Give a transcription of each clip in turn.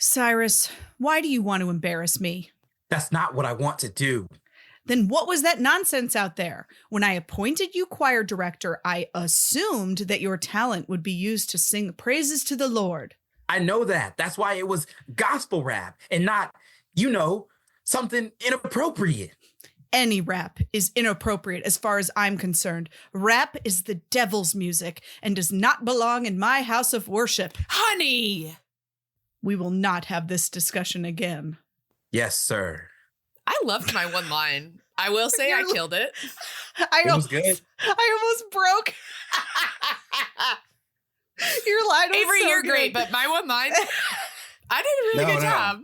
Cyrus, why do you want to embarrass me? That's not what I want to do. Then what was that nonsense out there? When I appointed you choir director, I assumed that your talent would be used to sing praises to the Lord. I know that. That's why it was gospel rap and not, something inappropriate. Any rap is inappropriate as far as I'm concerned. Rap is the devil's music and does not belong in my house of worship. Honey! We will not have this discussion again. Yes, sir. I loved my one line. I will say I killed it. It was good. I almost broke. Your line was Avery, so you're good. great, but my one line, I did a really good job.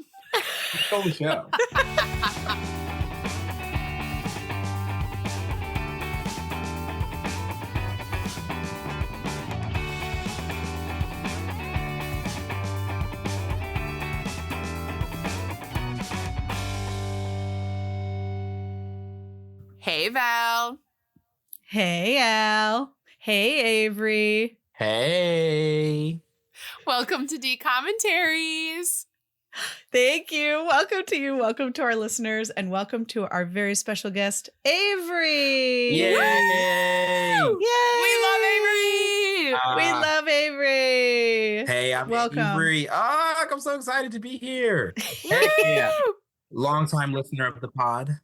Holy show. Hey, Val. Hey, Al. Hey, Avery. Hey. Welcome to D-Commentaries. Thank you. Welcome to you. Welcome to our listeners. And welcome to our very special guest, Avery. Yay. Woo! Yay. We love Avery. We love Avery. Hey, I'm Welcome. Avery. I'm so excited to be here. Hey, long-time listener of the pod.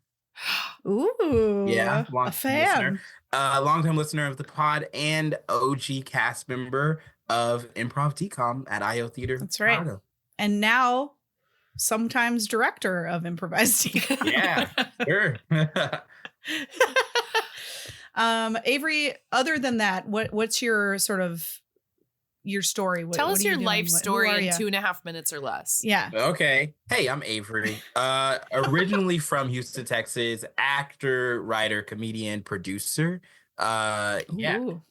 Ooh. Yeah, a fan. Long-time listener of the pod and OG cast member of Improv DCOM at IO Theater. That's right. Chicago. And now sometimes director of Improvised DCOM. Yeah, sure. Avery, other than that, what's your sort of your story? Tell us your life story in you? 2.5 minutes or less. Yeah. Okay. Hey, I'm Avery. Originally from Houston, Texas. Actor, writer, comedian, producer. Ooh.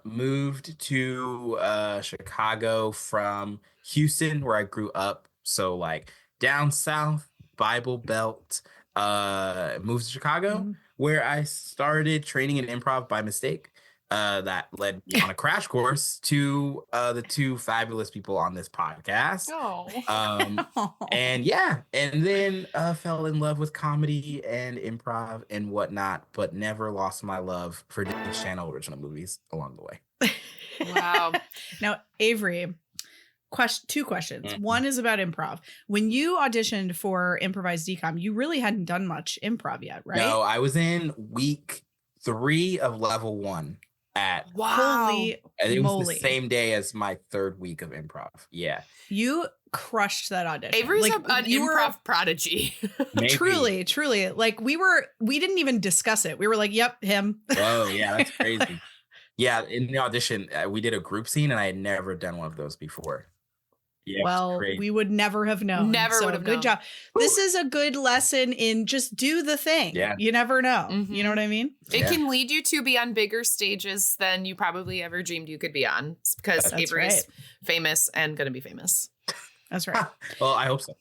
Moved to Chicago from Houston, where I grew up. So like down south, Bible Belt. Moved to Chicago, where I started training in improv by mistake. That led me on a crash course to the two fabulous people on this podcast. Oh. And then fell in love with comedy and improv and whatnot, but never lost my love for Disney Channel original movies along the way. Wow. Now, Avery, two questions. Mm-hmm. One is about improv. When you auditioned for Improvised DCOM, you really hadn't done much improv yet, right? No, I was in week 3 of level 1 at Holy and it was moly. the same day as my 3rd week of improv. Yeah. You crushed that audition. Avery's Like, an you were- improv prodigy. Maybe. Truly. Like we didn't even discuss it. We were like, yep, him. Oh, yeah, that's crazy. Yeah, in the audition, we did a group scene, and I had never done one of those before. Yeah, Well, we would never have known. Never So would have good known. job. This is a good lesson in just do the thing. Yeah. You never know. Mhm. You know what I mean? It Yeah. can lead you to be on bigger stages than you probably ever dreamed you could be on. It's because That's Avery's right. famous and going to be famous. That's right. Well, I hope so.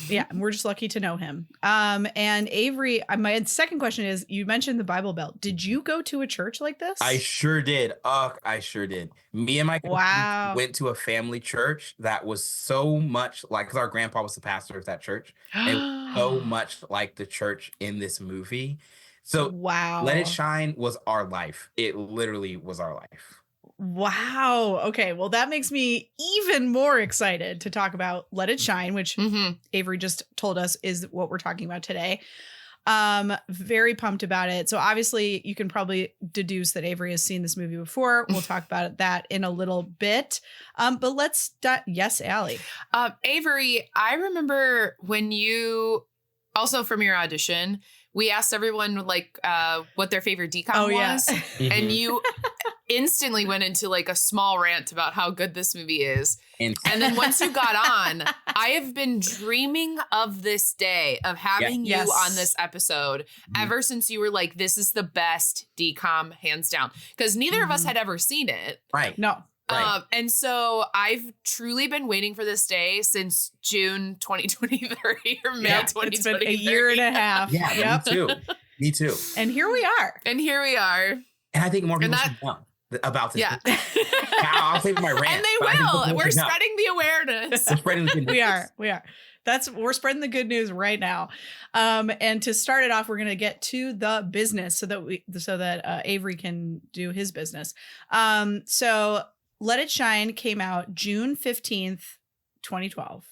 Yeah, and we're just lucky to know him. And Avery, my second question is, you mentioned the Bible Belt. Did you go to a church like this? I sure did. I sure did. Me and my cousins Wow. went to a family church that was so much like, because our grandpa was the pastor of that church. It was so much like the church in this movie. So Wow. Let It Shine was our life. It literally was our life. Wow. Okay. Well, that makes me even more excited to talk about Let It Shine, which Mm-hmm. Avery just told us is what we're talking about today. Very pumped about it. So obviously you can probably deduce that Avery has seen this movie before. We'll talk about that in a little bit. But let's yes, Allie. Avery, I remember when you, also from your audition, we asked everyone like what their favorite DCOM was. And you instantly went into like a small rant about how good this movie is. And then once you got on, I have been dreaming of this day of having you Yes. on this episode ever since you were like, this is the best DCOM hands down. Because neither of us had ever seen it. Right. No. Right. And so I've truly been waiting for this day since June 2023 or May Yeah, 2023. it's been a year and a half. Yeah, Yep. me too. Me too. And here we are. And here we are. And I think more people And should know about this. Yeah. movie. I'll save my rant. And they will. We're spreading the awareness. We're spreading the good news. We are. We're spreading the good news right now. And to start it off, we're going to get to the business so that Avery can do his business. So Let It Shine came out June 15th, 2012.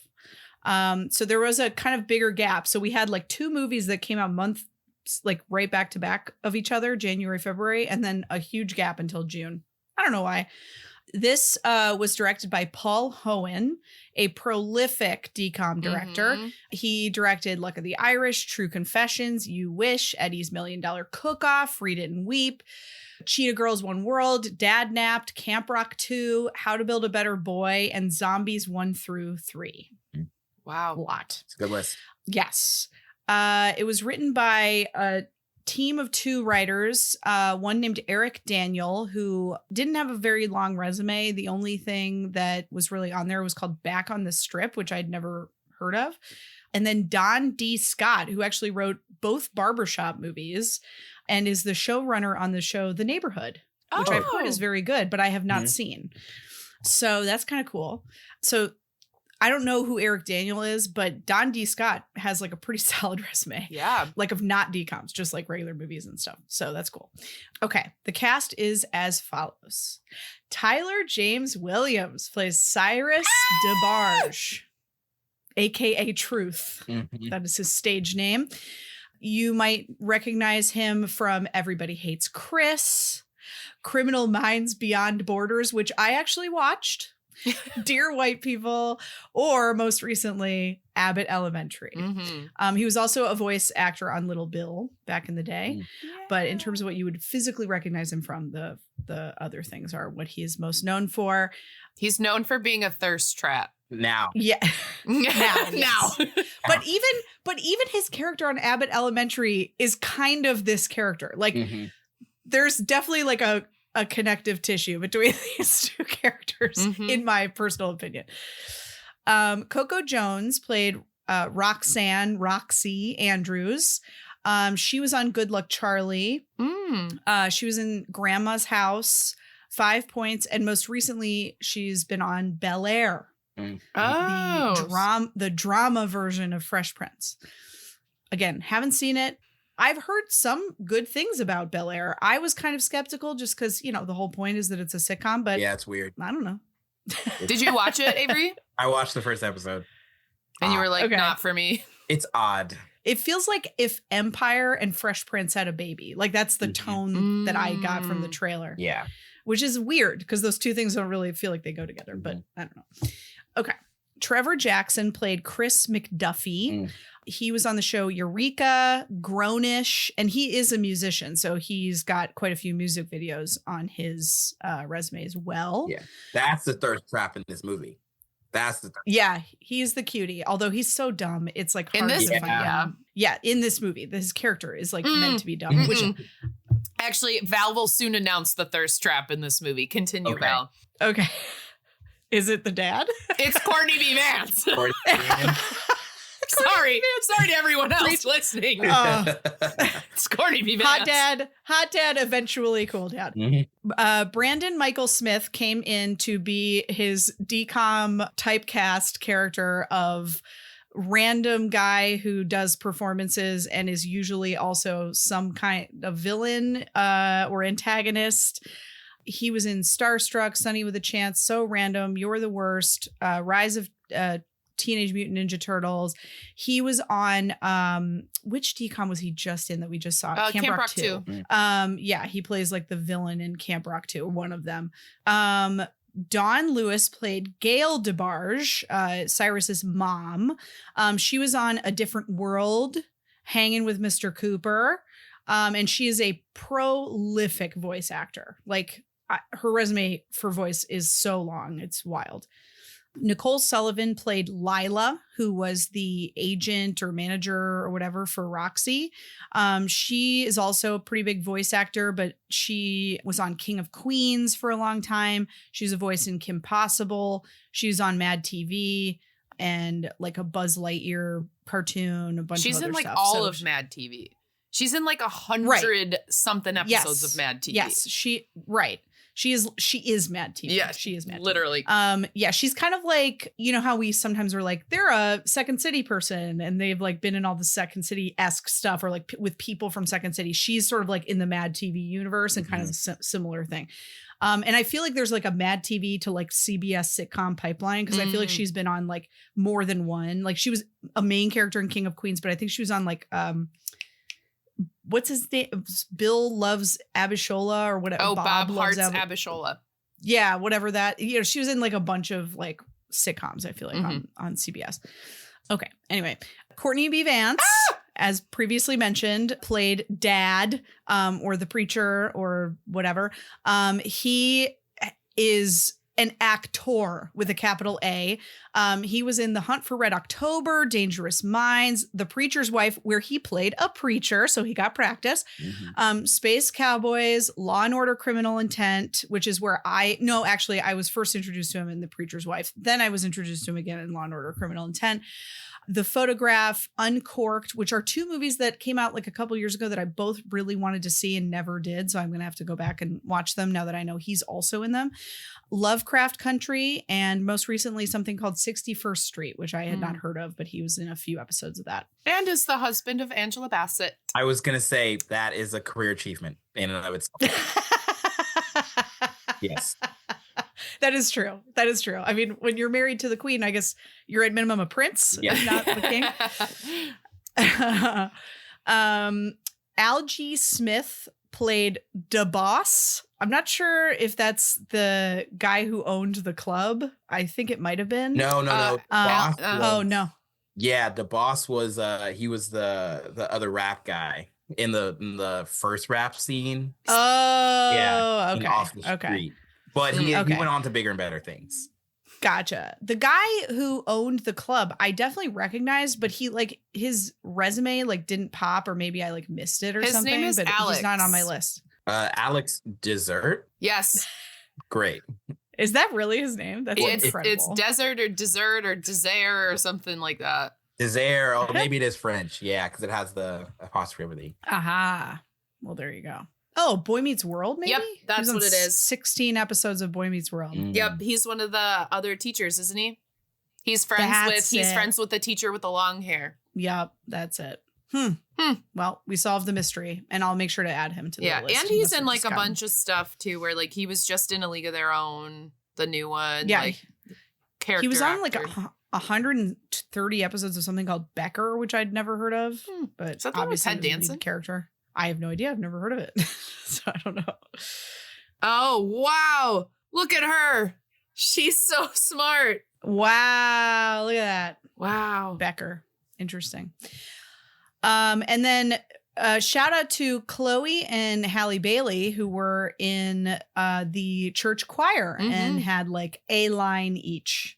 So there was a kind of bigger gap. So we had like 2 movies that came out months like right back to back of each other, January, February, and then a huge gap until June. I don't know why. This was directed by Paul Hohen, a prolific DCOM director. Mm-hmm. He directed Luck of the Irish, True Confessions, You Wish, Eddie's $1 Million Cook-Off, Read It and Weep, Cheetah Girls One World, Dad Napped, Camp Rock 2, How to Build a Better Boy, and Zombies 1 through 3. Wow. A lot. It's a good list. Yes. It was written by a team of 2 writers, one named Eric Daniel, who didn't have a very long resume. The only thing that was really on there was called Back on the Strip, which I'd never heard of. And then Don D. Scott, who actually wrote both Barbershop movies and is the showrunner on the show The Neighborhood, which I've heard is very good, but I have not seen. So that's kind of cool. So I don't know who Eric Daniel is, but Don D. Scott has like a pretty solid resume. Yeah. Like of not DCOMs, just like regular movies and stuff. So that's cool. Okay. The cast is as follows. Tyler James Williams plays Cyrus DeBarge, aka Truth. Mm-hmm. That is his stage name. You might recognize him from Everybody Hates Chris, Criminal Minds Beyond Borders, which I actually watched. Dear White People, or most recently Abbott Elementary. Mm-hmm. He was also a voice actor on Little Bill back in the day. Yeah. But in terms of what you would physically recognize him from, the other things are what he is most known for. He's known for being a thirst trap. Now. Now. But even his character on Abbott Elementary is kind of this character. Like there's definitely like a connective tissue between these 2 characters, in my personal opinion. Coco Jones played Roxy Andrews. She was on Good Luck Charlie. She was in Grandma's House, 5 Points, and most recently she's been on Bel Air, the drama version of Fresh Prince. Again, haven't seen it. I've heard some good things about Bel Air. I was kind of skeptical just because, the whole point is that it's a sitcom, but yeah, it's weird. I don't know. Did you watch it, Avery? I watched the first episode. And you were like, not for me. It's odd. It feels like if Empire and Fresh Prince had a baby. Like that's the tone that I got from the trailer. Yeah. Which is weird because those 2 things don't really feel like they go together, but I don't know. Okay. Trevor Jackson played Chris McDuffie. He was on the show Eureka, Grownish, and he is a musician. So he's got quite a few music videos on his resume as well. Yeah, that's the thirst trap in this movie. Yeah, he's the cutie. Although he's so dumb, it's like hard to find him. Yeah, in this movie, his character is like meant to be dumb. Which actually, Val will soon announce the thirst trap in this movie. Continue, Val. Okay. Is it the dad? It's Courtney B. Vance. Sorry to everyone else listening. It's Courtney B. Vance. Hot dad, eventually cool dad. Brandon Michael Smith came in to be his DCOM typecast character of random guy who does performances and is usually also some kind of villain or antagonist. He was in Starstruck, Sunny with a Chance, So Random, You're the Worst, Rise of Teenage Mutant Ninja Turtles. He was on which DCOM was he just in that we just saw? Camp Rock 2. Yeah, he plays like the villain in Camp Rock 2, one of them. Dawn Lewis played Gail DeBarge, Cyrus's mom. She was on A Different World, Hanging with Mr. Cooper. And she is a prolific voice actor. Like her resume for voice is so long. It's wild. Nicole Sullivan played Lila, who was the agent or manager or whatever for Roxy. She is also a pretty big voice actor, but she was on King of Queens for a long time. She's a voice in Kim Possible. She was on Mad TV and like a Buzz Lightyear cartoon, a bunch of other stuff. She's in like all of Mad TV. She's in like 100 something episodes of Mad TV. Yes, She is Mad TV. Yeah, she is Mad literally. TV. Yeah, she's kind of like, you know how we sometimes were like, they're a Second City person and they've like been in all the Second City-esque stuff or like with people from Second City. She's sort of like in the Mad TV universe and kind of a similar thing. And I feel like there's like a Mad TV to like CBS sitcom pipeline because I feel like she's been on like more than one. Like she was a main character in King of Queens, but I think she was on like what's his name? Bill Loves Abishola or whatever. Oh, Bob Hart's Abishola. Yeah, whatever that. You know, she was in like a bunch of like sitcoms, I feel like on CBS. Okay. Anyway, Courtney B. Vance, as previously mentioned, played Dad, or the preacher or whatever. He is an actor with a capital A. He was in The Hunt for Red October, Dangerous Minds, The Preacher's Wife, where he played a preacher, so he got practice. Space Cowboys, Law and Order Criminal Intent, which is where I was first introduced to him in The Preacher's Wife. Then I was introduced to him again in Law and Order Criminal Intent. The Photograph, Uncorked, which are two movies that came out like a couple years ago that I both really wanted to see and never did. So I'm going to have to go back and watch them now that I know he's also in them. Lovecraft Country, and most recently something called 61st Street, which I had not heard of, but he was in a few episodes of that. And is the husband of Angela Bassett. I was going to say that is a career achievement in and of itself. Yes. That is true. That is true. I mean, when you're married to the queen, I guess you're at minimum a prince, not the king. Algie Smith played Da Boss. I'm not sure if that's the guy who owned the club. I think it might have been. No. No. Yeah, the boss was he was the other rap guy in the first rap scene. Oh, yeah, okay. Off the street. But he went on to bigger and better things. Gotcha. The guy who owned the club, I definitely recognized, but he like his resume like didn't pop, or maybe I like missed it or his something. Name is but Alex. He's not on my list. Alex Dessert. Yes. Great. Is that really his name? That's incredible. It's Desert or Dessert or Désert or something like that. Désert. Oh, maybe it is French. Yeah, because it has the apostrophe over the. Aha. Well, there you go. Oh, Boy Meets World, maybe? Yep, that's what it is. 16 episodes of Boy Meets World. Yep, he's one of the other teachers, isn't he? He's friends with the teacher with the long hair. Yep, that's it. Well, we solved the mystery, and I'll make sure to add him to the list. Yeah, and he's in like a bunch of stuff too, where like he was just in A League of Their Own, the new one. Yeah, like, character. He was on actor. like 130 episodes of something called Becker, which I'd never heard of, but is that obviously Ted Danson character. I have no idea. I've never heard of it, so I don't know. Oh wow! Look at her. She's so smart. Wow! Look at that. Wow. Becker. Interesting. And then shout out to Chloe and Halle Bailey, who were in the church choir and had like a line each.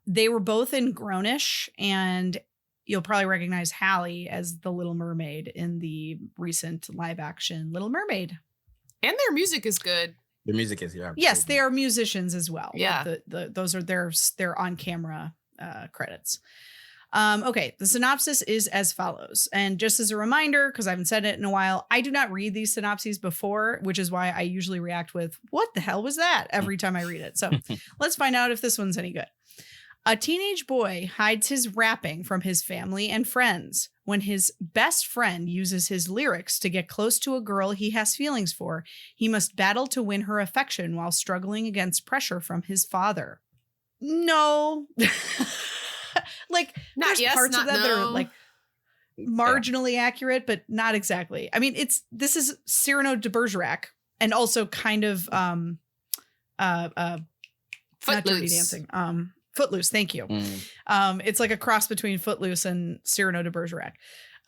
They were both in Grownish, and you'll probably recognize Halle as the Little Mermaid in the recent live action Little Mermaid. And their music is good. Their music is, yeah. Yes, they are musicians as well. Yeah. Those are their on camera credits. Okay, the synopsis is as follows. And just as a reminder, because I haven't said it in a while, I do not read these synopses before, which is why I usually react with, what the hell was that? Every time I read it. So let's find out if this one's any good. A teenage boy hides his rapping from his family and friends. When his best friend uses his lyrics to get close to a girl he has feelings for, he must battle to win her affection while struggling against pressure from his father. No. Like, not there's parts of that that are like marginally accurate, but not exactly. I mean, this is Cyrano de Bergerac, and also kind of not Dirty Dancing. Footloose, thank you. It's like a cross between Footloose and Cyrano de Bergerac.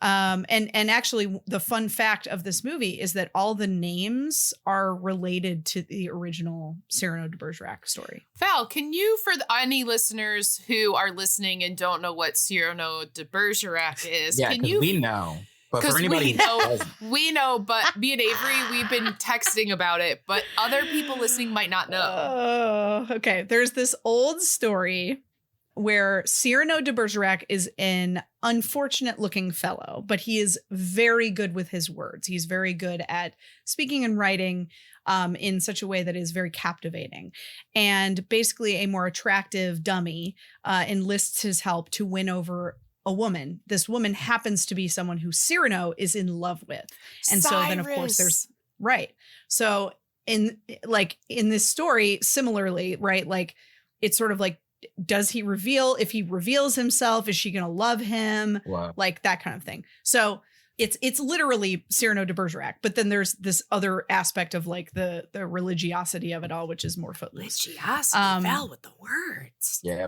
And actually, the fun fact of this movie is that all the names are related to the original Cyrano de Bergerac story. Val, can you, for any listeners who are listening and don't know what Cyrano de Bergerac is, can you? We know. But for anybody we know, but me and Avery, we've been texting about it, but other people listening might not know. Okay. There's this old story where Cyrano de Bergerac is an unfortunate looking fellow, but he is very good with his words. He's very good at speaking and writing in such a way that is very captivating. And basically a more attractive dummy enlists his help to win over a woman. This woman happens to be someone who Cyrano is in love with. And so then of course there's right. So in this story, similarly, right? Like it's sort of like, does he reveal, if he reveals himself, is she going to love him? Wow. Like that kind of thing. So it's literally Cyrano de Bergerac, but then there's this other aspect of like the religiosity of it all, which is more footloose. Religiosity, Val with the words. Yeah.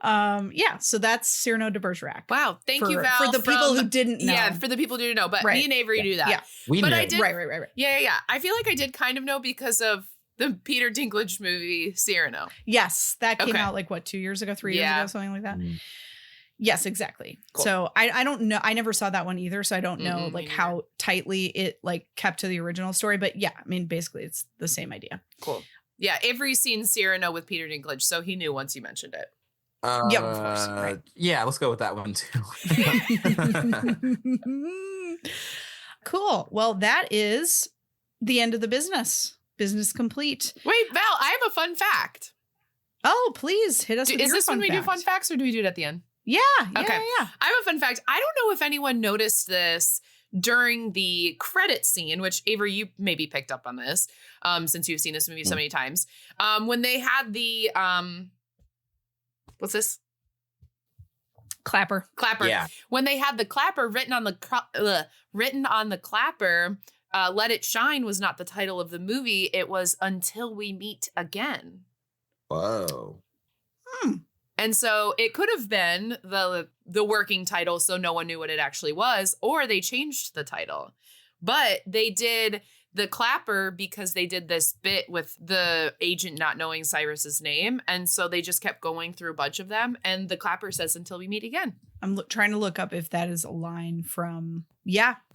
Yeah, so that's Cyrano de Bergerac. Wow, thank you, Val. For the people who didn't know. Yeah, for the people who didn't know, but me and Avery knew that. Yeah, we but knew. I did. Right. Yeah. I feel like I did kind of know because of the Peter Dinklage movie Cyrano. Yes, that came out like what, 2 years ago, 3 years ago, something like that. Mm. Yes, exactly. Cool. So I don't know. I never saw that one either, so I don't know like how tightly it like kept to the original story. But yeah, I mean, basically, it's the same idea. Cool. Yeah, Avery's seen Cyrano with Peter Dinklage, so he knew once you mentioned it. Yeah, of course. Right. Yeah, let's go with that one too. Cool. Well, that is the end of the business. Business complete. Wait, Val, I have a fun fact. Oh, please hit us with Is your this fun when we fact. do fun facts or do we do it at the end? Yeah. Okay. I have a fun fact. I don't know if anyone noticed this during the credit scene, which Avery, you maybe picked up on this since you've seen this movie so many times. When they had the what's this? Clapper. Yeah. When they had the clapper written on the clapper, "Let It Shine" was not the title of the movie. It was "Until We Meet Again." Whoa. And so it could have been the working title, so no one knew what it actually was, or they changed the title. But they did the clapper because they did this bit with the agent not knowing Cyrus's name. And so they just kept going through a bunch of them. And the clapper says, "Until we meet again." I'm trying to look up if that is a line from,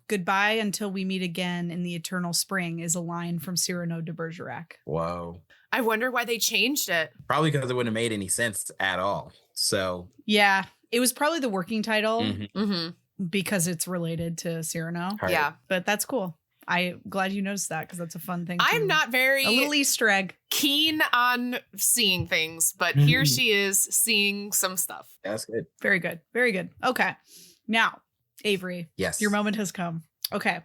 "Goodbye until we meet again in the eternal spring" is a line from Cyrano de Bergerac. Whoa. I wonder why they changed it. Probably because it wouldn't have made any sense at all. So Yeah, it was probably the working title Mm-hmm. because it's related to Cyrano. Right. Yeah. But that's cool. I'm glad you noticed that because that's a fun thing. I'm not very a little Easter egg. keen on seeing things, but here she is seeing some stuff. that's good. Very good. Very good. Okay. Now, Avery, Yes. your moment has come. Okay.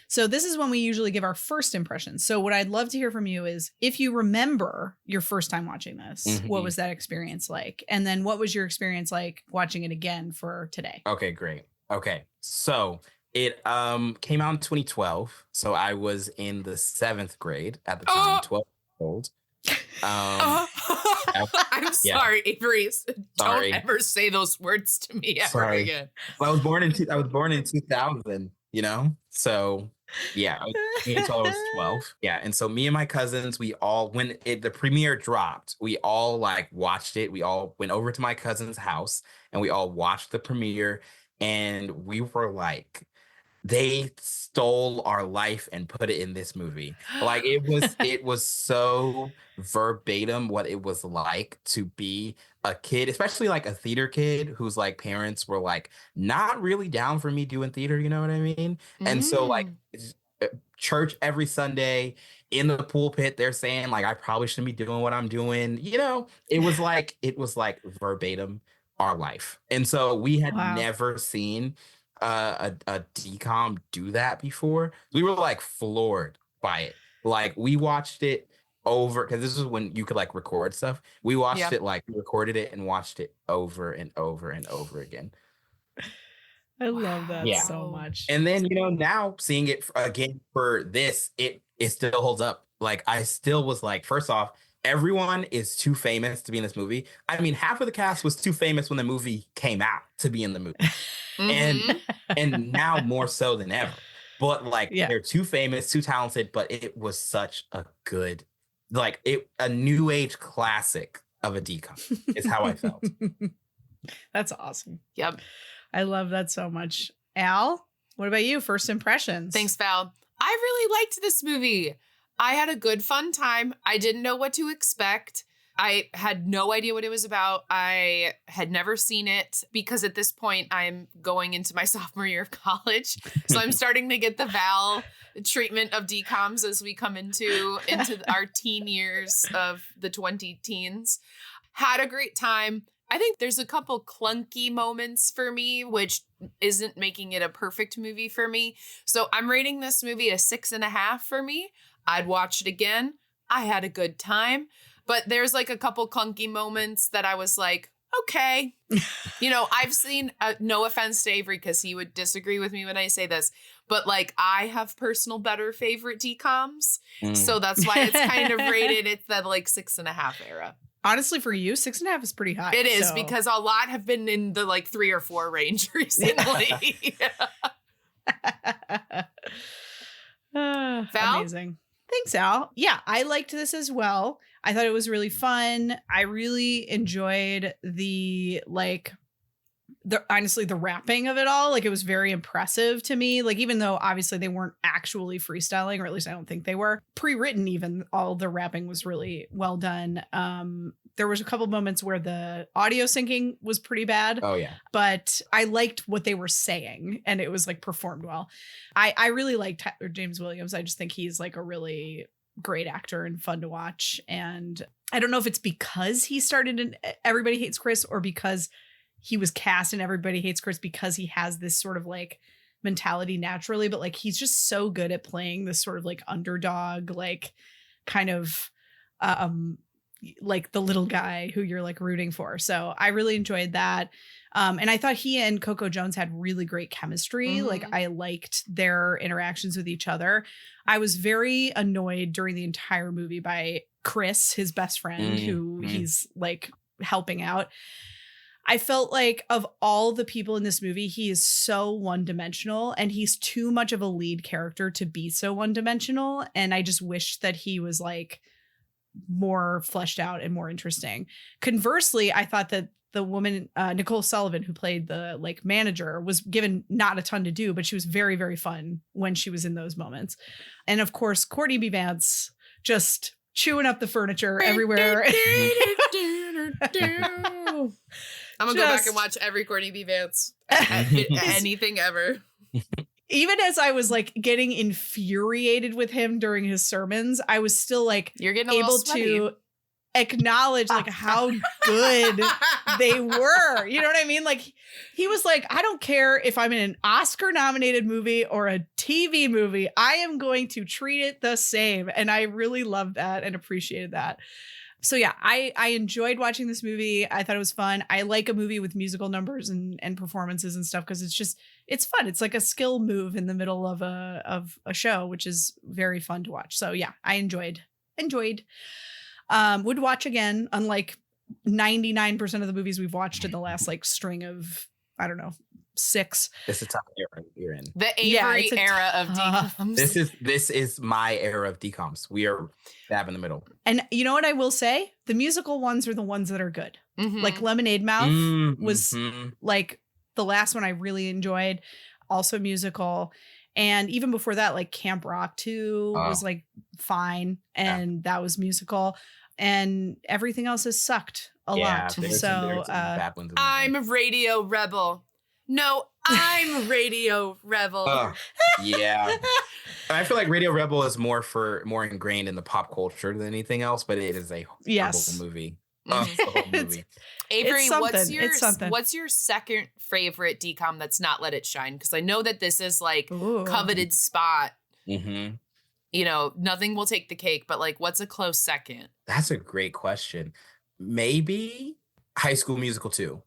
So this is when we usually give our first impressions. So what I'd love to hear from you is if you remember your first time watching this, what was that experience like? And then what was your experience like watching it again for today? Okay, great. Okay. So it came out in 2012. So I was in the 7th grade at the time, 12 years old. I'm sorry, Avery. Sorry. Don't ever say those words to me ever again. Well, I was born in 2000, you know? So yeah, I was 12. Yeah. And so me and my cousins, we all, when the premiere dropped, we all like watched it. We all went over to my cousin's house and we all watched the premiere and we were like, they stole our life and put it in this movie. Like it was so verbatim what it was like to be a kid, especially like a theater kid whose like parents were like not really down for me doing theater, you know what I mean? And so like church every Sunday in the pulpit, they're saying like I probably shouldn't be doing what I'm doing. You know, it was like verbatim our life. And so we had never seen a DCOM do that before. We were like floored by it. Like we watched it over because this is when you could like record stuff. We watched it like we recorded it and watched it over and over and over again. I love that so much. And then now seeing it again for this, it still holds up. Like I still was like, first off, everyone is too famous to be in this movie. I mean, half of the cast was too famous when the movie came out to be in the movie. And now more so than ever. But like they're too famous, too talented, but it was such a good, like a new age classic of a DCOM is how I felt. That's awesome. Yep. I love that so much. Al, what about you? First impressions? Thanks, Val. I really liked this movie. I had a good fun time. I didn't know what to expect. I had no idea what it was about. I had never seen it because at this point I'm going into my sophomore year of college. So I'm starting to get the Val treatment of DCOMs as we come into our teen years of the 20 teens. Had a great time. I think there's a couple clunky moments for me, which isn't making it a perfect movie for me. So I'm rating this movie a 6.5 for me. I'd watch it again. I had a good time. But there's like a couple clunky moments that I was like, okay. You know, I've seen, no offense to Avery, because he would disagree with me when I say this, but like I have personal better favorite DCOMs. So that's why it's kind of rated. It's that like 6.5 era. Honestly, for you, 6.5 is pretty high. It is, because a lot have been in the like 3 or 4 range recently. Val? Amazing. Thanks, Al. Yeah, I liked this as well. I thought it was really fun. I really enjoyed honestly, the rapping of it all. Like, it was very impressive to me. Like, even though obviously they weren't actually freestyling, or at least I don't think they were pre-written, even all the rapping was really well done. There was a couple moments where the audio syncing was pretty bad. Oh yeah. But I liked what they were saying, and it was like performed well. I really liked Tyler James Williams. I just think he's like a really great actor and fun to watch. And I don't know if it's because he started in Everybody Hates Chris, or because he was cast in Everybody Hates Chris, because he has this sort of like mentality naturally, but like he's just so good at playing this sort of like underdog, like kind of like the little guy who you're like rooting for. So I really enjoyed that. And I thought he and Coco Jones had really great chemistry. Mm-hmm. Like, I liked their interactions with each other. I was very annoyed during the entire movie by Chris, his best friend, who he's like helping out. I felt like of all the people in this movie, he is so one-dimensional, and he's too much of a lead character to be so one-dimensional. And I just wish that he was like more fleshed out and more interesting. Conversely, I thought that the woman, Nicole Sullivan, who played the like manager, was given not a ton to do, but she was very, very fun when she was in those moments. And of course, Courtney B. Vance just chewing up the furniture everywhere. I'm gonna go back and watch every Courtney B. Vance. Anything ever. Even as I was like getting infuriated with him during his sermons, I was still like able to acknowledge like how good they were. You know what I mean? Like, he was like, I don't care if I'm in an Oscar nominated movie or a TV movie, I am going to treat it the same. And I really loved that and appreciated that. So yeah, I enjoyed watching this movie. I thought it was fun. I like a movie with musical numbers and performances and stuff, because it's fun. It's like a skill move in the middle of a show, which is very fun to watch. So yeah, I enjoyed. Would watch again, unlike 99% of the movies we've watched in the last like string of, I don't know, 6. It's a tough era you're in. The Avery era of DCOMs. This is my era of DCOMs. We are dab in the middle. And you know what I will say? The musical ones are the ones that are good. Mm-hmm. Like Lemonade Mouth was like the last one I really enjoyed. Also musical. And even before that, like Camp Rock 2 was like fine. And that was musical. And everything else has sucked a lot. So bad ones. I'm Radio Rebel. No, I'm Radio Rebel. Yeah. I feel like Radio Rebel is more ingrained in the pop culture than anything else, but it is a horrible movie. The whole movie. Avery, what's your second favorite DCOM that's not Let It Shine? Because I know that this is like coveted spot. Mm-hmm. You know, nothing will take the cake, but like, what's a close second? That's a great question. Maybe High School Musical 2.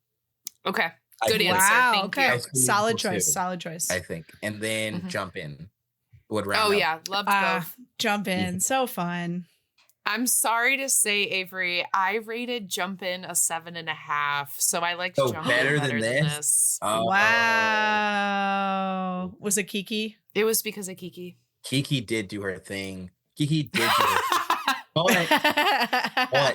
Okay. Good answer. Wow. Thank Okay. you. Solid choice. I think. And then Jump In would round up. Oh yeah. Loved both. Jump In. So fun. I'm sorry to say, Avery, I rated Jump In a 7.5. So I liked Jump In better than this. Oh. Wow. Was it Kiki? It was because of Kiki. Kiki did do her thing. But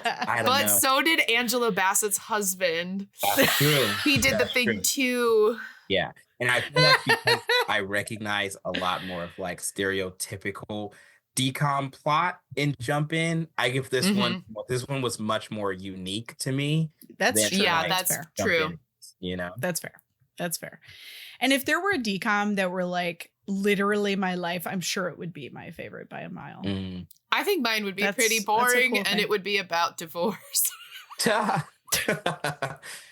I don't know. So did Angela Bassett's husband. That's true. He did the thing too. Yeah. And I feel like because I recognize a lot more of like stereotypical DCOM plot and jump in, I give this one. This one was much more unique to me. That's true. Yeah, that's true. That's fair. That's fair. And if there were a DCOM that were like literally my life, I'm sure it would be my favorite by a mile. I think mine would be pretty boring, and it would be about divorce. I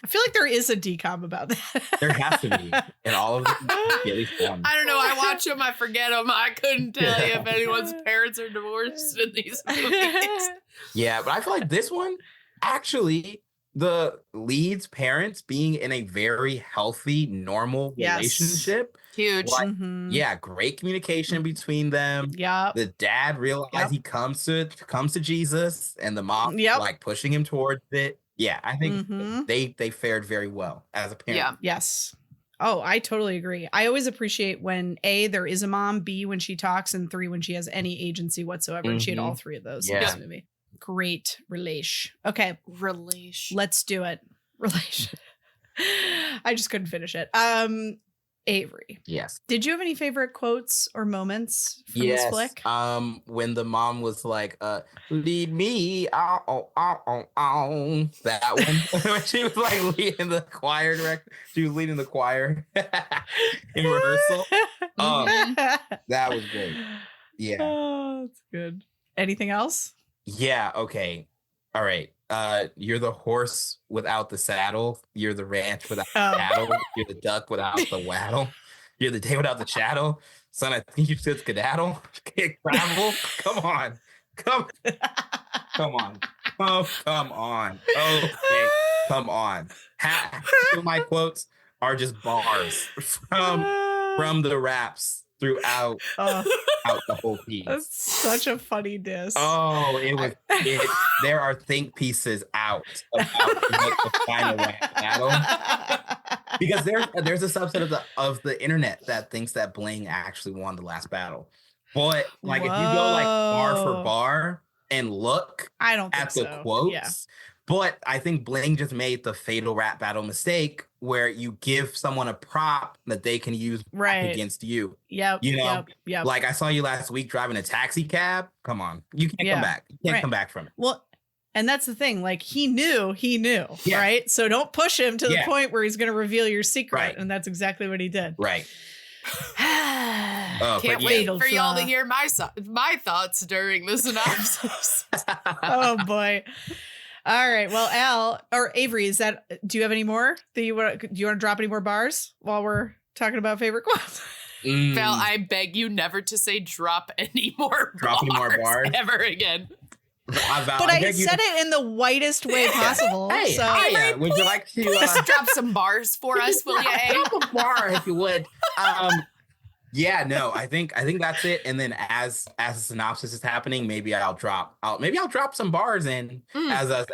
feel like there is a DCOM about that. There has to be in all of them. At least one. I don't know. I watch them. I forget them. I couldn't tell you if anyone's parents are divorced in these movies. Yeah, but I feel like this one, actually, the lead's parents being in a very healthy, normal relationship. Huge. Like, yeah, great communication between them. Yeah. The dad realized he comes to Jesus, and the mom like pushing him towards it. Yeah, I think they fared very well as a parent. Yeah. Yes. Oh, I totally agree. I always appreciate when A, there is a mom, B, when she talks, and 3, when she has any agency whatsoever. And she had all 3 of those in this movie. Great relation. Okay. Let's do it. Relation. I just couldn't finish it. Avery. Yes. Did you have any favorite quotes or moments from this flick? When the mom was like, lead me, that one. When she was like leading the choir director. She was leading the choir in rehearsal. That was great. Yeah. Oh, that's good. Anything else? Yeah, okay. All right. You're the horse without the saddle. You're the ranch without the saddle. You're the duck without the waddle. You're the day without the chattel. Son, I think you should skedaddle. Can't travel. Come on. Oh, come on. Okay. Come on. Half of my quotes are just bars from the raps throughout out the whole piece. That's such a funny diss. Oh, there are think pieces out about the final rap battle, because there's a subset of the internet that thinks that Bling actually won the last battle. But like if you go like bar for bar and look at the quotes, but I think Bling just made the fatal rap battle mistake where you give someone a prop that they can use against you. Yep. Like I saw you last week driving a taxi cab. Come on. You can't come back. You can't come back from it. Well, and that's the thing. Like he knew, right? So don't push him to the point where he's going to reveal your secret. Right. And that's exactly what he did. Right. Can't wait for y'all to hear my thoughts during the synopsis. Oh boy. All right. Well, Al or Avery, do you have any more that do you want to drop any more bars while we're talking about favorite quotes? Val, I beg you never to say drop any more bars ever again. But I said it in the whitest way possible. Hey, so Avery, would you like to please drop some bars for us, will you? Drop a bar if you would. Yeah, no, I think that's it. And then as the synopsis is happening, maybe I'll drop some bars in as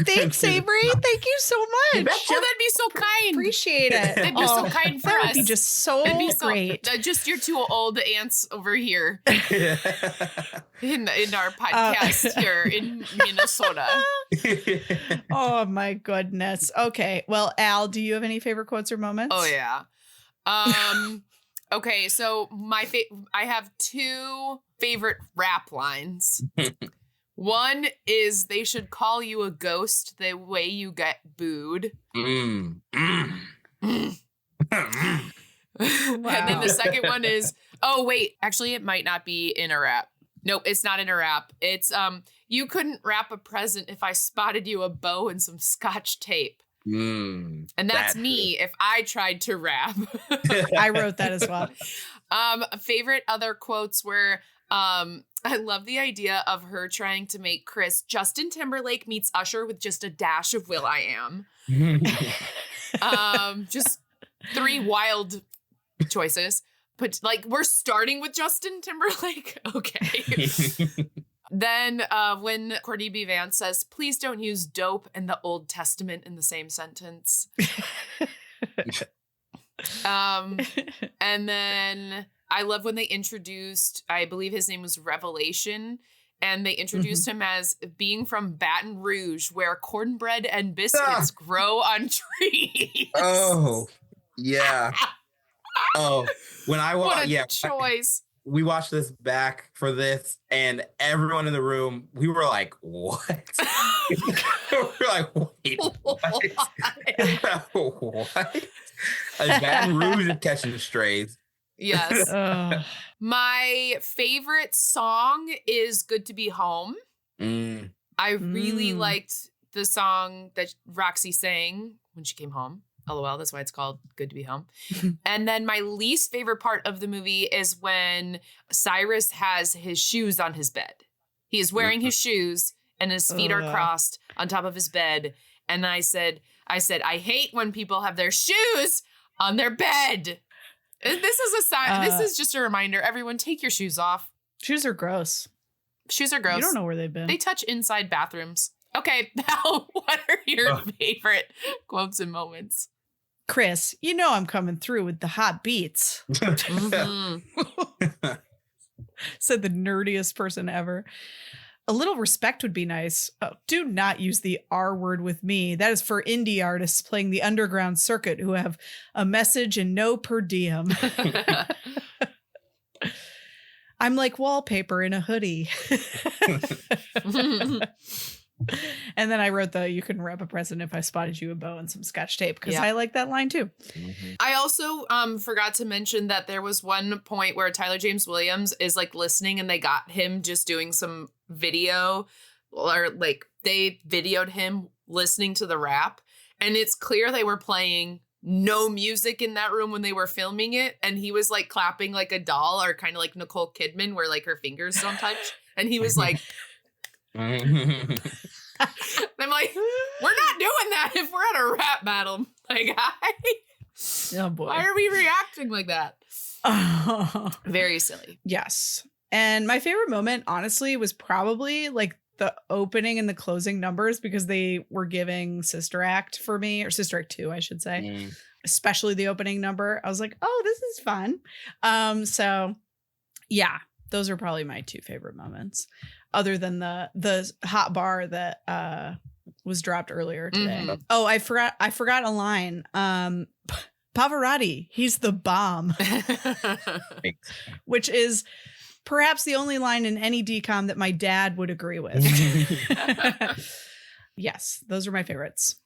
thanks, Avery. Thank you so much. Oh, that'd be so kind. Appreciate it. That'd be so kind for us. That would be just so great. Just your 2 old aunts over here in our podcast here in Minnesota. Oh my goodness. Okay. Well, Al, do you have any favorite quotes or moments? Oh yeah. Okay, so I have 2 favorite rap lines. One is they should call you a ghost the way you get booed. Wow. And then the second one is, oh wait, actually it might not be in a rap. Nope, it's not in a rap. It's you couldn't wrap a present if I spotted you a bow and some scotch tape. And that's me if I tried to rap. I wrote that as well. Favorite other quotes were I love the idea of her trying to make Chris Justin Timberlake meets Usher with just a dash of will.i.am. Just 3 wild choices. But like we're starting with Justin Timberlake. Okay. Then when Courtney B. Vance says, please don't use dope and the Old Testament in the same sentence. And then I love when they introduced, I believe his name was Revelation, and they introduced him as being from Baton Rouge, where cornbread and biscuits grow on trees. Oh, yeah. Oh, when I was choice. we watched this back for this, and everyone in the room, we were like, what? We were like, wait, what? What? Baton Rouge is catching strays. Yes. My favorite song is Good to Be Home. I really liked the song that Roxy sang when she came home. LOL, that's why it's called Good to Be Home. And then my least favorite part of the movie is when Cyrus has his shoes on his bed. He is wearing his shoes and his feet are crossed on top of his bed. And I said, I hate when people have their shoes on their bed. This is a sign. This is just a reminder. Everyone, take your shoes off. Shoes are gross. Shoes are gross. You don't know where they've been. They touch inside bathrooms. Okay, now what are your favorite quotes and moments? Chris, you know I'm coming through with the hot beats. Said the nerdiest person ever. A little respect would be nice. Oh, do not use the R word with me. That is for indie artists playing the underground circuit who have a message and no per diem. I'm like wallpaper in a hoodie. And then I wrote you couldn't wrap a present if I spotted you a bow and some scotch tape, because I like that line too. I also forgot to mention that there was one point where Tyler James Williams is like listening and they got him just doing some video, or like they videoed him listening to the rap, and it's clear they were playing no music in that room when they were filming it, and he was like clapping like a doll, or kind of like Nicole Kidman where like her fingers don't touch, and he was like I'm like, we're not doing that if we're at a rap battle, my guy. Oh boy, why are we reacting like that? Very silly. Yes. And my favorite moment, honestly, was probably like the opening and the closing numbers, because they were giving Sister Act for me, or Sister Act 2, I should say. Especially the opening number. I was like, oh, this is fun. So yeah, those are probably my two favorite moments, other than the hot bar that was dropped earlier today. Oh, I forgot a line. Pavarotti, he's the bomb. Which is perhaps the only line in any DCOM that my dad would agree with. Yes, those are my favorites.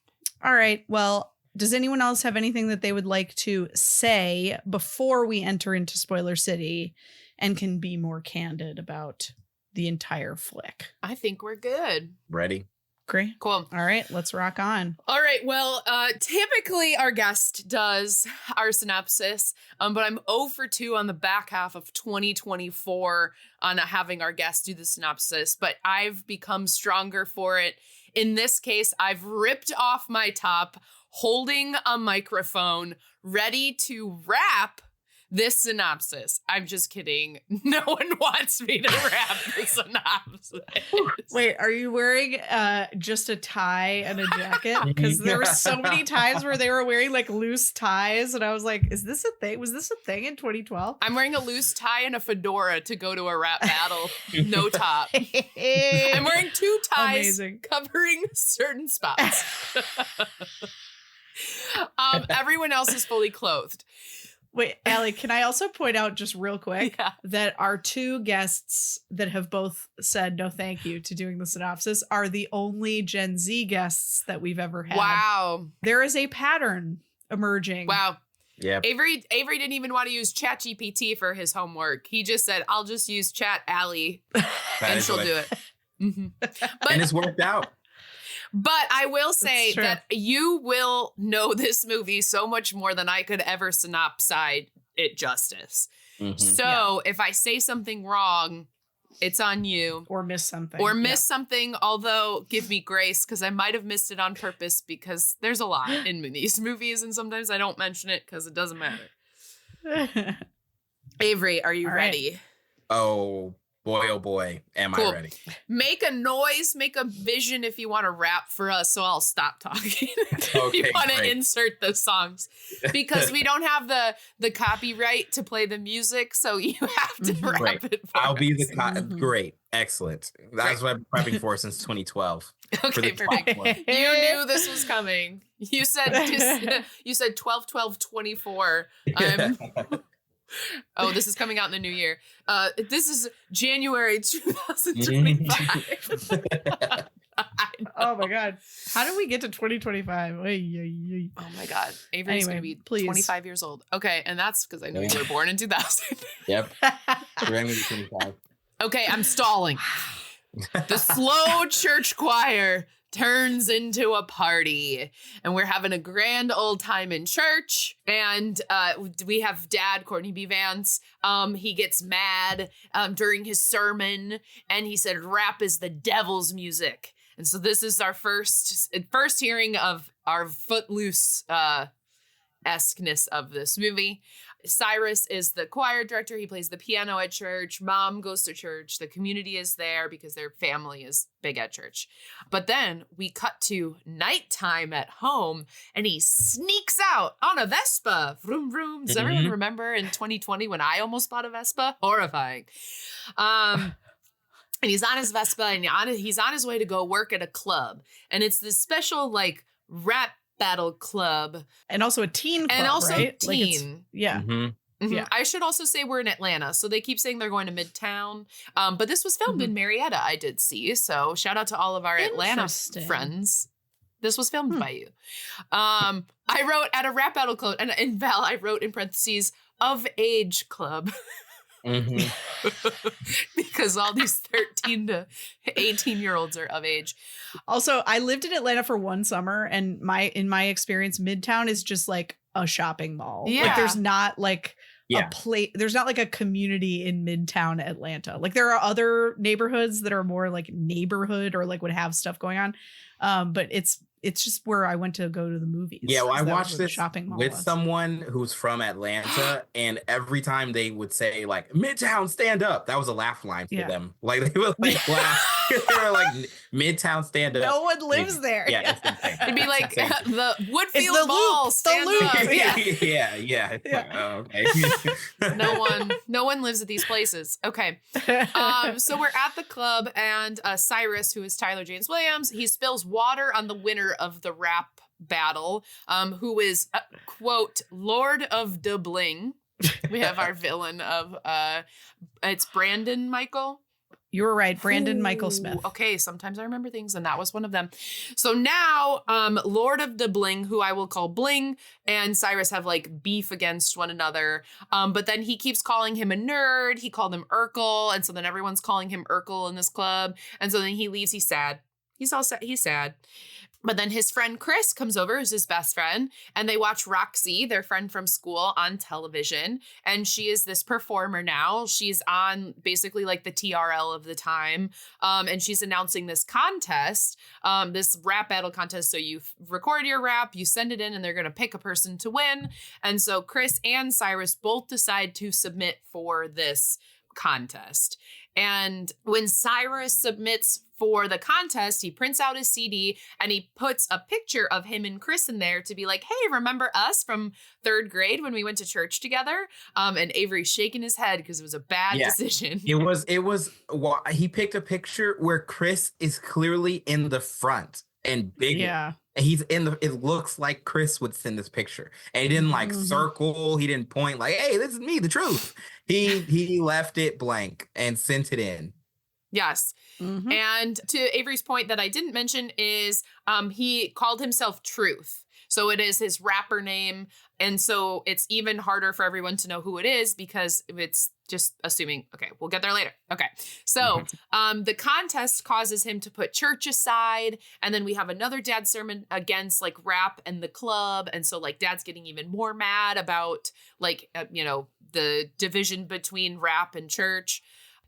All right. Well, does anyone else have anything that they would like to say before we enter into Spoiler City and can be more candid about the entire flick? I think we're good. Ready? Great. Cool. All right, let's rock on. All right. Well, typically our guest does our synopsis, but I'm 0 for 2 on the back half of 2024 on having our guest do the synopsis, but I've become stronger for it. In this case, I've ripped off my top, holding a microphone, ready to rap this synopsis. I'm just kidding. No one wants me to rap the synopsis. Wait, are you wearing just a tie and a jacket? Because there were so many times where they were wearing like loose ties, and I was like, is this a thing? Was this a thing in 2012? I'm wearing a loose tie and a fedora to go to a rap battle. No top. I'm wearing 2 ties covering certain spots. Everyone else is fully clothed. Wait, Allie, can I also point out just real quick that our 2 guests that have both said no thank you to doing the synopsis are the only Gen Z guests that we've ever had. Wow. There is a pattern emerging. Wow. Yeah. Avery didn't even want to use ChatGPT for his homework. He just said, I'll just use Chat Allie and she'll do it. But, and it's worked out. But I will say that you will know this movie so much more than I could ever synopsize it justice. So if I say something wrong, it's on you. Or miss something. Something, although give me grace, because I might have missed it on purpose, because there's a lot in these movies, and sometimes I don't mention it because it doesn't matter. Avery, are you ready? Oh boy, am I ready. Make a noise, make a vision if you want to rap for us, so I'll stop talking. Okay, you want to insert the songs. Because we don't have the copyright to play the music, so you have to rap it for I'll us. be the great. Excellent. That's what I've been prepping for since 2012. Okay, perfect. You knew this was coming. You said 12, 12, 24. Oh, this is coming out in the new year. This is January 2025. Oh my God. How did we get to 2025? Oh my God. Avery's going to be 25 years old. Okay. And that's because I know you were born in 2000. Yep. We're going to be 25. Okay. I'm stalling. The slow church choir turns into a party, and we're having a grand old time in church. And we have Dad, Courtney B. Vance. He gets mad during his sermon, and he said rap is the devil's music. And so this is our first hearing of our footloose esqueness of this movie. Cyrus is the choir director. He plays the piano at church. Mom goes to church. The community is there because their family is big at church. But then we cut to nighttime at home, and he sneaks out on a Vespa. Vroom, vroom. Does everyone remember in 2020 when I almost bought a Vespa? Horrifying. And he's on his Vespa, and he's on his way to go work at a club. And it's this special, like, rap battle club. And also a teen club, and also right? teen. Yeah. Yeah. I should also say we're in Atlanta. So they keep saying they're going to Midtown. But this was filmed in Marietta, I did see. So shout out to all of our Atlanta friends. This was filmed by you. I wrote at a rap battle club, and Val, I wrote in parentheses, of age club. Because all these 13 to 18-year-olds are of age. Also, I lived in Atlanta for one summer, and in my experience, Midtown is just like a shopping mall. Yeah. Like there's not like a place, there's not like a community in Midtown Atlanta. Like there are other neighborhoods that are more like neighborhood or like would have stuff going on. But it's just where I went to go to the movies. Yeah, well, I watched this shopping mall with someone who's from Atlanta, and every time they would say like "Midtown, stand up," that was a laugh line for them. Like they would like laugh. They were like "Midtown, stand up." No one lives there. Yeah, it's insane. It'd be like the Woodfield the Mall, loop, stand the loop. up. Yeah. Like, oh, okay. No one lives at these places. Okay. So we're at the club, and Cyrus, who is Tyler James Williams, he spills water on the winner of the rap battle, who is quote Lord of the Bling. We have our villain of it's Brandon Michael. You were right, Brandon Michael Smith. Okay, sometimes I remember things, and that was one of them. So now, Lord of the Bling, who I will call Bling, and Cyrus have like beef against one another. But then he keeps calling him a nerd. He called him Urkel, and so then everyone's calling him Urkel in this club. And so then he leaves. He's sad. He's all sad. He's sad. But then his friend Chris comes over, who's his best friend, and they watch Roxy, their friend from school, on television. And she is this performer now. She's on basically like the TRL of the time. And she's announcing this contest, this rap battle contest. So you record your rap, you send it in, and they're going to pick a person to win. And so Chris and Cyrus both decide to submit for this contest. And when Cyrus submits for the contest, he prints out his CD and he puts a picture of him and Chris in there to be like, hey, remember us from 3rd grade when we went to church together? And Avery's shaking his head because it was a bad decision. It was, well, he picked a picture where Chris is clearly in the front and big. Yeah. He's it looks like Chris would send this picture, and he didn't like circle. He didn't point like, hey, this is me, the truth. He left it blank and sent it in. Yes. And to Avery's point that I didn't mention is he called himself Truth. So it is his rapper name. And so it's even harder for everyone to know who it is because it's just assuming. Okay, we'll get there later. Okay. So the contest causes him to put church aside. And then we have another dad sermon against like rap and the club. And so like dad's getting even more mad about like, the division between rap and church.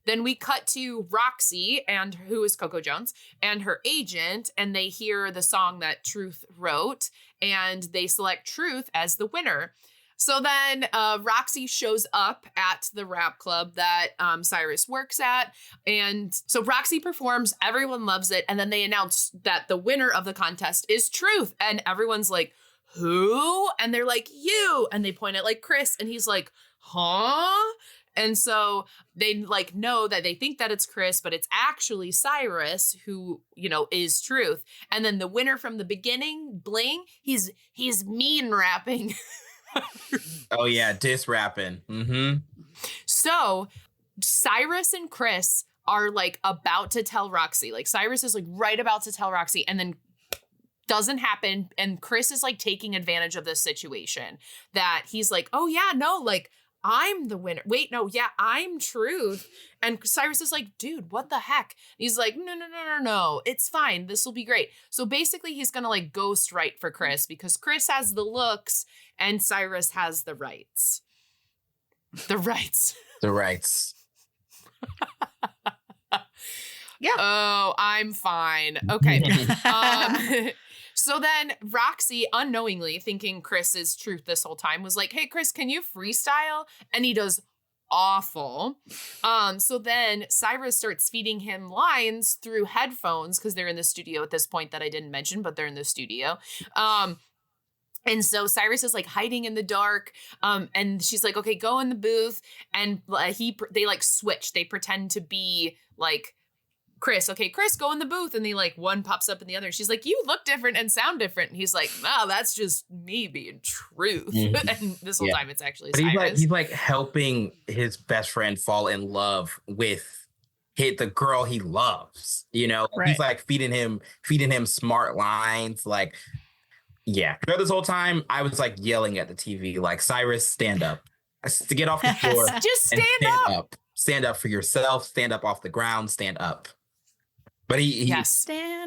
Then we cut to Roxy, who is Coco Jones, and her agent, and they hear the song that Truth wrote, and they select Truth as the winner. So then Roxy shows up at the rap club that Cyrus works at. And so Roxy performs, everyone loves it, and then they announce that the winner of the contest is Truth. And everyone's like, who? And they're like, you. And they point at like Chris, and he's like, huh? And so they like know that they think that it's Chris, but it's actually Cyrus who, is Truth. And then the winner from the beginning, Bling, he's mean rapping Oh yeah, diss rapping. Mm-hmm. So Cyrus and Chris are like about to tell Roxy. Like Cyrus is like right about to tell Roxy, and then doesn't happen. And Chris is like taking advantage of this situation that he's like, oh yeah, no, like I'm the winner. Wait, no, yeah, I'm Truth. And Cyrus is like, dude, what the heck? And he's like, no, it's fine. This will be great. So basically he's going to like ghost write for Chris because Chris has the looks and Cyrus has the rights. The rights. The rights. Yeah. Oh, I'm fine. Okay. So then Roxy, unknowingly thinking Chris is Truth this whole time, was like, hey, Chris, can you freestyle? And he does awful. So then Cyrus starts feeding him lines through headphones because they're in the studio at this point that I didn't mention, but they're in the studio. And so Cyrus is like hiding in the dark. And she's like, okay, go in the booth. And they like switch. They pretend to be like Chris. Okay, Chris, go in the booth. And they like one pops up in the other. She's like, you look different and sound different. And he's like, no, that's just me being Truth. Mm-hmm. And this whole time it's actually but Cyrus. he's like helping his best friend fall in love with the girl he loves. You know, Right. He's like feeding him smart lines. Like, yeah. Throughout this whole time, I was like yelling at the TV, like, Cyrus, stand up. To get off the floor. Just stand up. Stand up for yourself. Stand up off the ground. Stand up. But he's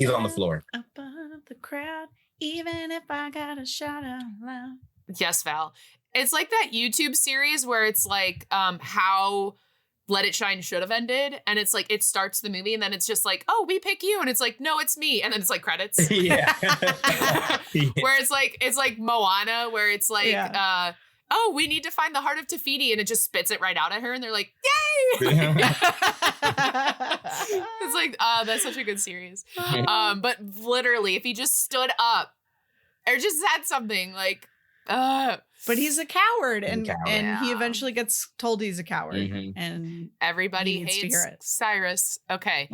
on the floor. Above the crowd, even if I gotta shout out loud. Yes, Val. It's like that YouTube series where it's like how Let It Shine should have ended. And it's like, it starts the movie and then it's just like, oh, we pick you. And it's like, no, it's me. And then it's like credits. Yeah. Where it's like Moana, where it's like, oh, we need to find the heart of Tafiti. And it just spits it right out at her. And they're like, yay. It's like, that's such a good series. But literally, if he just stood up or just said something like, but he's a coward, and he Yeah. eventually gets told he's a coward, Mhm. and everybody He needs to hates hear it. Cyrus. Okay.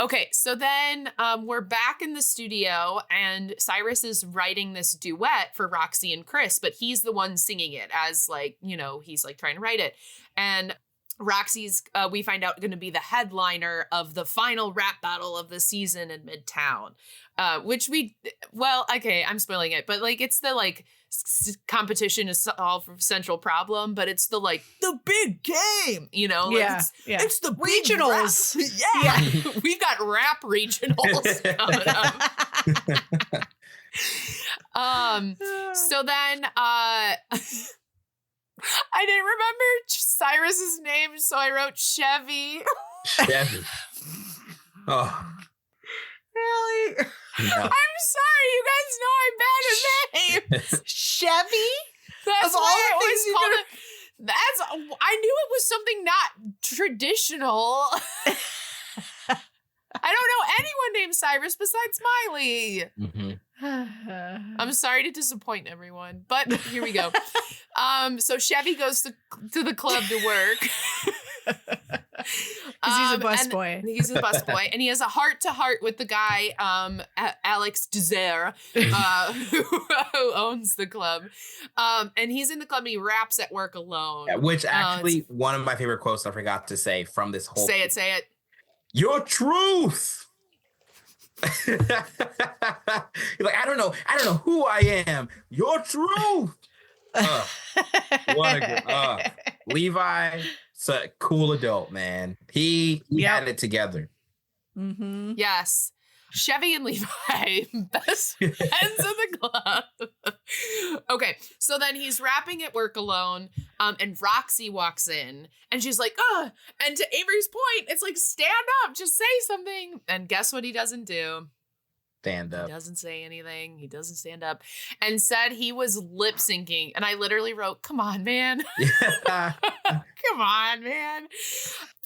Okay, so then we're back in the studio and Cyrus is writing this duet for Roxy and Chris, but he's the one singing it as like, you know, he's like trying to write it. And Roxy's, we find out, going to be the headliner of the final rap battle of the season in Midtown, which okay, I'm spoiling it, but like it's the like competition to solve Central Problem, but it's the like the big game, you know? Like it's the big regionals. Yeah. We've got rap regionals coming up. So then I didn't remember Cyrus's name, so I wrote Chevy. Chevy. Oh. Really? No. I'm sorry, you guys know I'm bad at names. Chevy? That's Of all why I the always things you called it. I knew it was something not traditional. I don't know anyone named Cyrus besides Miley. Mm-hmm. I'm sorry to disappoint everyone, but here we go. So Chevy goes to the club to work. He's a busboy. He's a busboy, and he has a heart-to-heart with the guy, Alex Dessert, who owns the club. And he's in the club and he raps at work alone. Yeah, which actually, one of my favorite quotes I forgot to say from this whole. Say it. Your truth. You're like, I don't know who I am. Your truth. What a good Levi, a cool adult, man. He had it together. Mm-hmm. Yes. Chevy and Levi, best friends in the club. Okay, so then he's rapping at work alone, and Roxy walks in, and she's like, and to Avery's point, it's like, stand up, just say something. And guess what he doesn't do? Stand up. He doesn't say anything. He doesn't stand up. And said he was lip syncing. And I literally wrote, come on, man. Come on, man.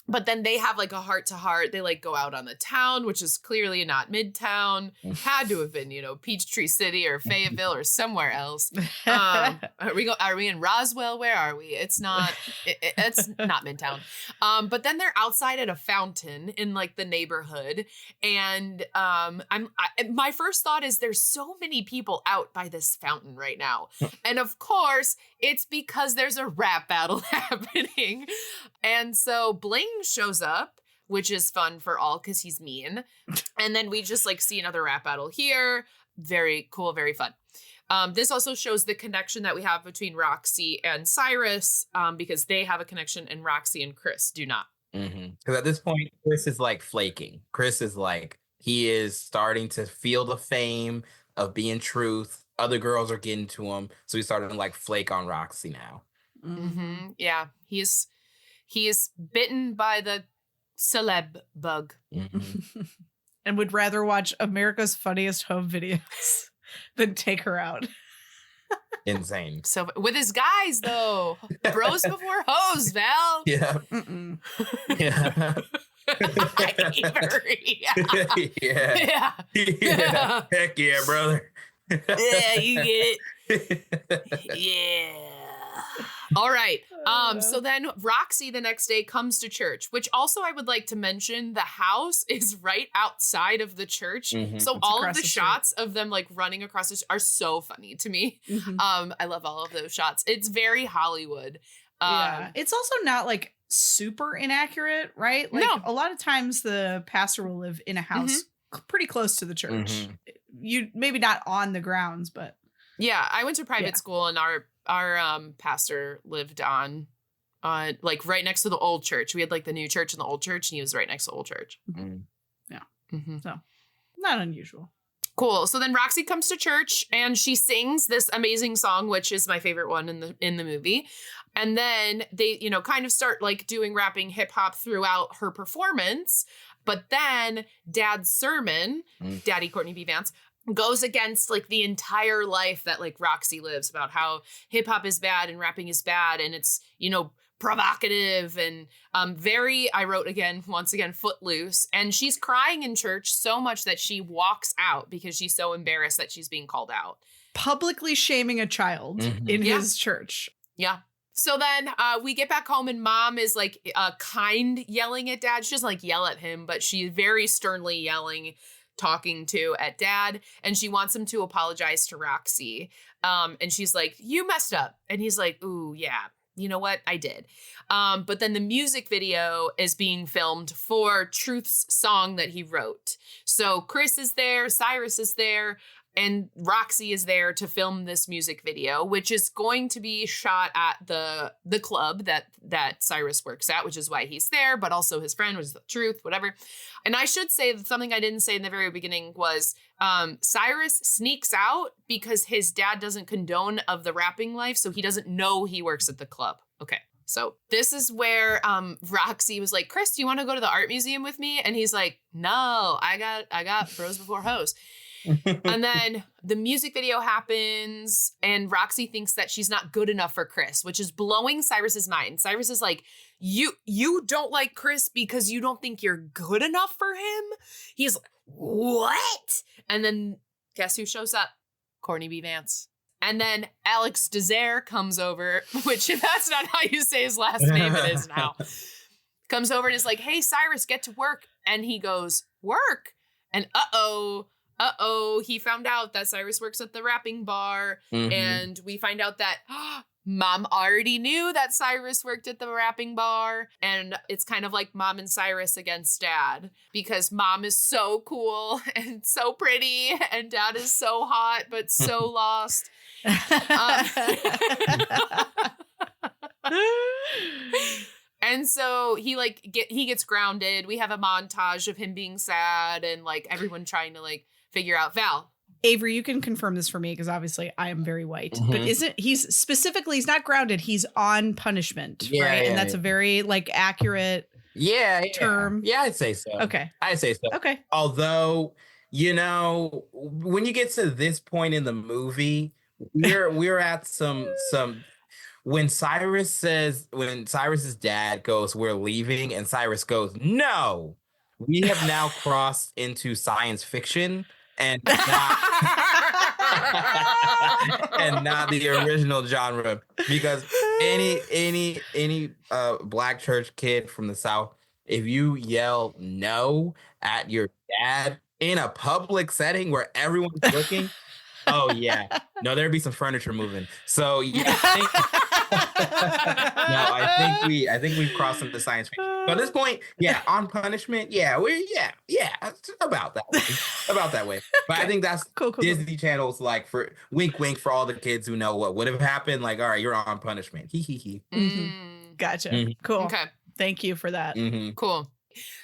But then they have like a heart to heart. They like go out on the town, which is clearly not Midtown. Had to have been, Peachtree City or Fayetteville or somewhere else. Are we in Roswell? Where are we? It's not. It's not Midtown. But then they're outside at a fountain in like the neighborhood, and my first thought is there's so many people out by this fountain right now, and of course it's because there's a rap battle happening, and so Bling shows up, which is fun for all because he's mean. And then we just like see another rap battle here. Very cool, very fun. This also shows the connection that we have between Roxy and Cyrus, because they have a connection and Roxy and Chris do not. Because at this point, Chris is like flaking. Chris is like, he is starting to feel the fame of being truth. Other girls are getting to him. So he's starting to like flake on Roxy now. Yeah, he's bitten by the celeb bug. And would rather watch America's Funniest Home Videos than take her out. Insane. So with his guys though, bros before hoes, Val. Yeah. Yeah. Avery. Yeah. Heck yeah, brother. Yeah, you get it. Yeah. All right. So then Roxy the next day comes to church, which also I would like to mention the house is right outside of the church. So it's all of the shots of them like running across the are so funny to me. I love all of those shots. It's very Hollywood. Yeah. It's also not like super inaccurate, right? Like a lot of times the pastor will live in a house pretty close to the church. You maybe not on the grounds, but yeah, I went to private school and our pastor lived on like right next to the old church. We had like the new church and the old church, and he was right next to the old church. So not unusual. Cool. So then Roxy comes to church and she sings this amazing song, which is my favorite one in the movie. And then they, kind of start like doing rapping hip hop throughout her performance. But then Dad's sermon, Daddy Courtney B. Vance, goes against like the entire life that like Roxy lives about how hip hop is bad and rapping is bad. And it's, provocative and I wrote once again, footloose. And she's crying in church so much that she walks out because she's so embarrassed that she's being called out. Publicly shaming a child in his church. Yeah. So then we get back home and Mom is like kind yelling at Dad. She doesn't like yell at him, but she's very sternly yelling, talking at Dad, and she wants him to apologize to Roxy. And she's like, "You messed up." And he's like, "Ooh, yeah, you know what? I did." But then the music video is being filmed for Truth's song that he wrote. So Chris is there, Cyrus is there, and Roxy is there to film this music video, which is going to be shot at the club that Cyrus works at, which is why he's there, but also his friend was the Truth, whatever. And I should say that something I didn't say in the very beginning was Cyrus sneaks out because his dad doesn't condone of the rapping life, so he doesn't know he works at the club. Okay. So this is where Roxy was like, "Chris, do you want to go to the art museum with me?" And he's like, "No, I got bros before hoes." And then the music video happens and Roxy thinks that she's not good enough for Chris, which is blowing Cyrus's mind. Cyrus is like, you don't like Chris because you don't think you're good enough for him? He's like, what? And then guess who shows up? Courtney B. Vance. And then Alex Desire comes over, which if that's not how you say his last name, it is now. Comes over and is like, "Hey, Cyrus, get to work." And he goes, "Work?" And he found out that Cyrus works at the rapping bar. And we find out that Mom already knew that Cyrus worked at the rapping bar. And it's kind of like Mom and Cyrus against Dad, because Mom is so cool and so pretty and Dad is so hot but so lost. And so he gets grounded. We have a montage of him being sad and like everyone trying to like figure out Val. Avery, you can confirm this for me because obviously I am very white, but he's not grounded. He's on punishment, right? And that's a very like accurate term. Yeah, I'd say so. Okay. I'd say so. Okay. Although, when you get to this point in the movie, we're at when Cyrus's dad goes, "We're leaving," and Cyrus goes, "No, we have now crossed into science fiction and not, and not the original genre." Because any black church kid from the South, if you yell "no" at your dad in a public setting where everyone's looking, oh yeah, no, there'd be some furniture moving. So yeah, I think we've crossed into science fiction. So at this point, yeah, On Punishment, yeah, it's about that way. But I think that's cool. Disney Channel's like, for wink wink for all the kids who know what would have happened. Like, all right, you're On Punishment. Hee hee hee. Gotcha. Cool. Okay. Thank you for that. Cool.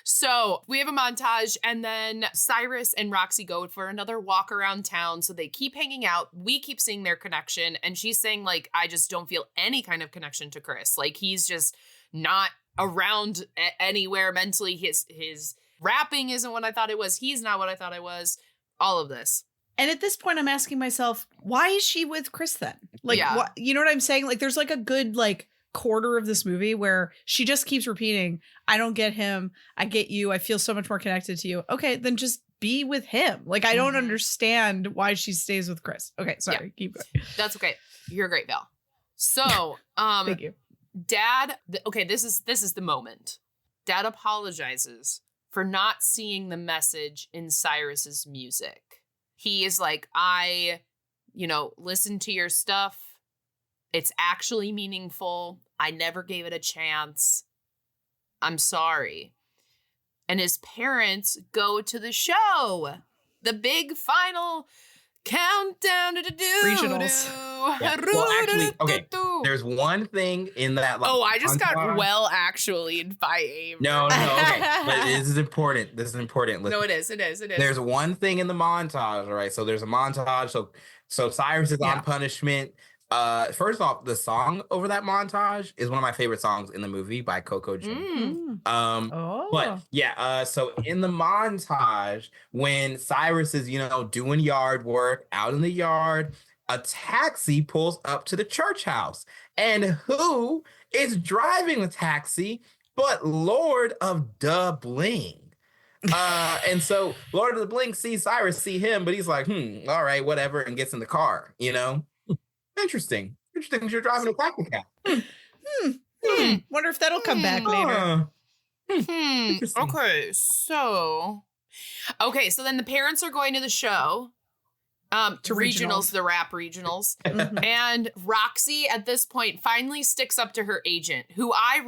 So we have a montage, and then Cyrus and Roxy go for another walk around town. So they keep hanging out. We keep seeing their connection. And she's saying, like, I just don't feel any kind of connection to Chris. Like, he's just not around anywhere mentally. His rapping isn't what I thought it was. He's not what I thought I was. All of this. And at this point, I'm asking myself, why is she with Chris then? Like, you know what I'm saying? Like, there's like a good, like, quarter of this movie where she just keeps repeating, I don't get him, I get you, I feel so much more connected to you. Okay, then just be with him. Like, I don't understand why she stays with Chris. Okay, sorry, keep going. That's okay. You're great, Val. So thank you. Dad, okay, this is the moment. Dad apologizes for not seeing the message in Cyrus's music. He is like, I listen to your stuff. It's actually meaningful. I never gave it a chance. I'm sorry. And his parents go to the show. The big final countdown to regionals. Yeah. Well, actually, okay. There's one thing in that. Like, I just got actually by Avery. No. Okay. But this is important. Listen. No, it is. There's one thing in the montage, all right? So there's a montage. So Cyrus is on punishment. First off, the song over that montage is one of my favorite songs in the movie by Coco Jim. But yeah, so in the montage, when Cyrus is, doing yard work out in the yard, a taxi pulls up to the church house. And who is driving the taxi but Lord of the Bling? And so Lord of the Bling sees Cyrus, see him, but he's like, all right, whatever, and gets in the car, Interesting. You're driving a taxi cab. Wonder if that'll come back later. Okay, so then the parents are going to the show. To regionals, the rap regionals. And Roxy at this point finally sticks up to her agent, who I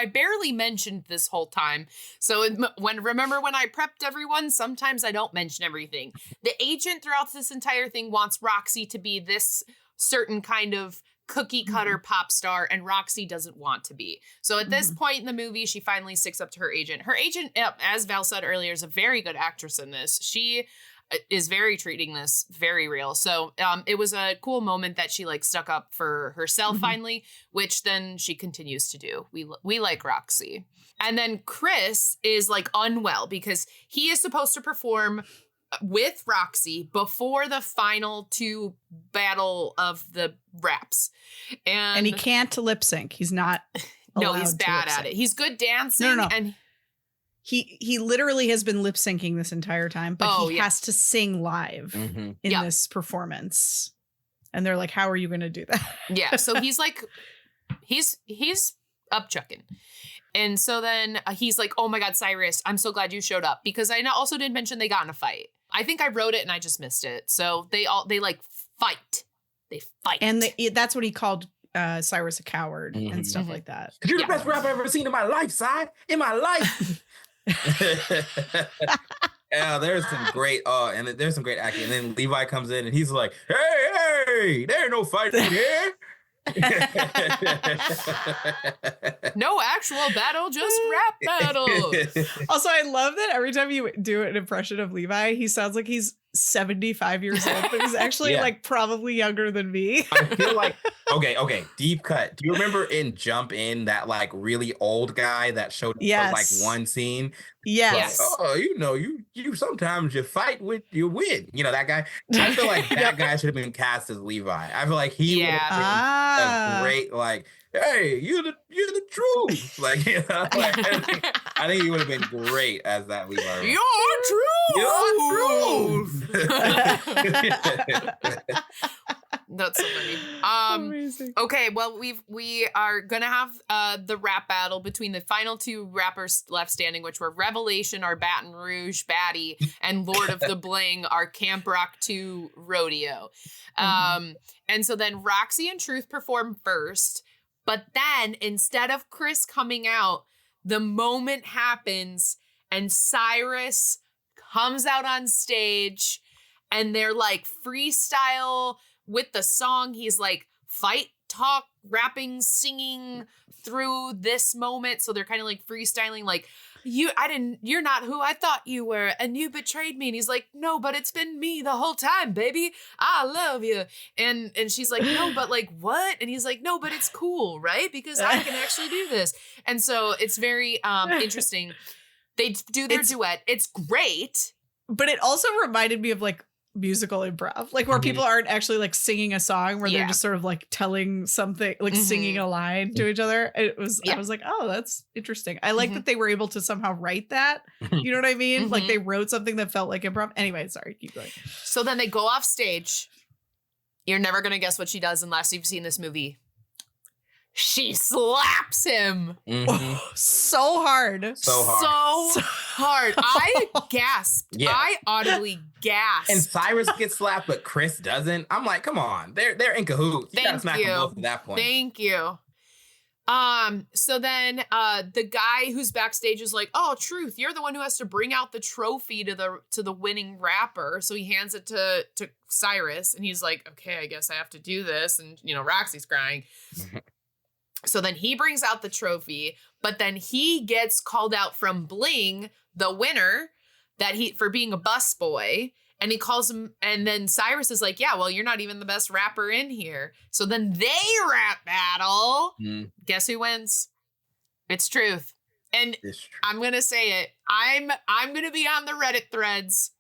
barely mentioned this whole time. So remember when I prepped everyone, sometimes I don't mention everything. The agent throughout this entire thing wants Roxy to be this certain kind of cookie cutter pop star, and Roxy doesn't want to be. So at this point in the movie, she finally sticks up to her agent. Her agent, as Val said earlier, is a very good actress in this. She is treating this very real. So it was a cool moment that she like stuck up for herself finally, which then she continues to do. We like Roxy. And then Chris is like unwell because he is supposed to perform with Roxy before the final two battle of the raps. And he can't lip sync. He's not No, he's bad at it. He's good dancing. No. And he literally has been lip syncing this entire time, but he has to sing live in this performance. And they're like, how are you going to do that? Yeah. So he's like, he's up chucking. And so then he's like, oh my God, Cyrus, I'm so glad you showed up, because I also did mention they got in a fight. I think I wrote it and I just missed it. So they like fight. They fight. And that's what he called Cyrus a coward and stuff like that. You're the best rapper I've ever seen in my life, Si. In my life. Yeah, there's some great acting. And then Levi comes in and he's like, hey, there ain't no fighting here. No actual battle, just rap battle. Also, I love that every time you do an impression of Levi, he sounds like he's 75 years old, but he's actually like probably younger than me. I feel like okay, deep cut. Do you remember in Jump In that like really old guy that showed up for like one scene? Yes. Like, oh, you sometimes you fight with you win. You know that guy. I feel like that guy should have been cast as Levi. I feel like he would have been a great like. Hey, you're the truth. Like, you know, like, I think he would have been great as that Levi. Your truth. That's so funny. Amazing. Okay, well, we are gonna have the rap battle between the final two rappers left standing, which were Revelation, our Baton Rouge baddie, and Lord of the Bling, our Camp Rock 2 rodeo. And so then Roxy and Truth perform first. But then instead of Chris coming out, the moment happens and Cyrus comes out on stage and they're like freestyle with the song. He's like fight, talk, rapping, singing through this moment. So they're kind of like freestyling like, you're not who I thought you were, and you betrayed me. And he's like, no, but it's been me the whole time, baby. I love you. And she's like, no, but like what? And he's like, no, but it's cool, right? Because I can actually do this. And so it's very interesting. They do their duet. It's great. But it also reminded me of like musical improv, like where people aren't actually like singing a song, where they're just sort of like telling something, like singing a line to each other. It was, I was like, oh, that's interesting. I like that they were able to somehow write that. You know what I mean? Like they wrote something that felt like improv. Anyway, sorry, keep going. So then they go off stage. You're never going to guess what she does unless you've seen this movie. She slaps him. So hard. So hard. I gasped. Yeah. I audibly gasped. And Cyrus gets slapped, but Chris doesn't. I'm like, come on. They're in cahoots. You gotta smack them both at that point. Thank you. So then the guy who's backstage is like, oh, Truth, you're the one who has to bring out the trophy to the winning rapper. So he hands it to Cyrus and he's like, okay, I guess I have to do this. And you know, Roxy's crying. So then he brings out the trophy, but then he gets called out from Bling, the winner, for being a busboy. And he calls him, and then Cyrus is like, yeah, well, you're not even the best rapper in here. So then they rap battle. Guess who wins? It's Truth. And I'm going to say it. I'm going to be on the Reddit threads.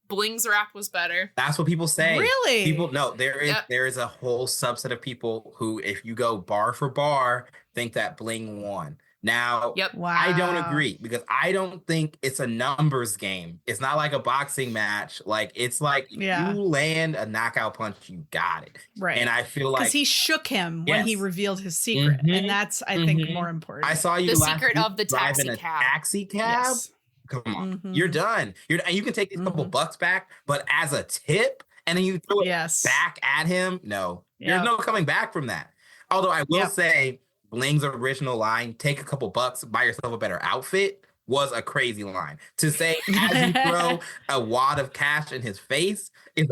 Bling's rap was better. That's what people say. Really? People no, there is a whole subset of people who, if you go bar for bar, think that Bling won. Now, I don't agree, because I don't think it's a numbers game. It's not like a boxing match. Like, it's like you land a knockout punch, you got it. Right. And I feel like, because he shook him when he revealed his secret. And that's, I think, more important. I saw you the secret of the taxi cab. Taxi cab. Yes. Come on, you're done. You can take these couple bucks back, but as a tip, and then you throw it back at him. No, there's no coming back from that. Although I will say, Bling's original line, "Take a couple bucks, buy yourself a better outfit," was a crazy line to say as you throw a wad of cash in his face. And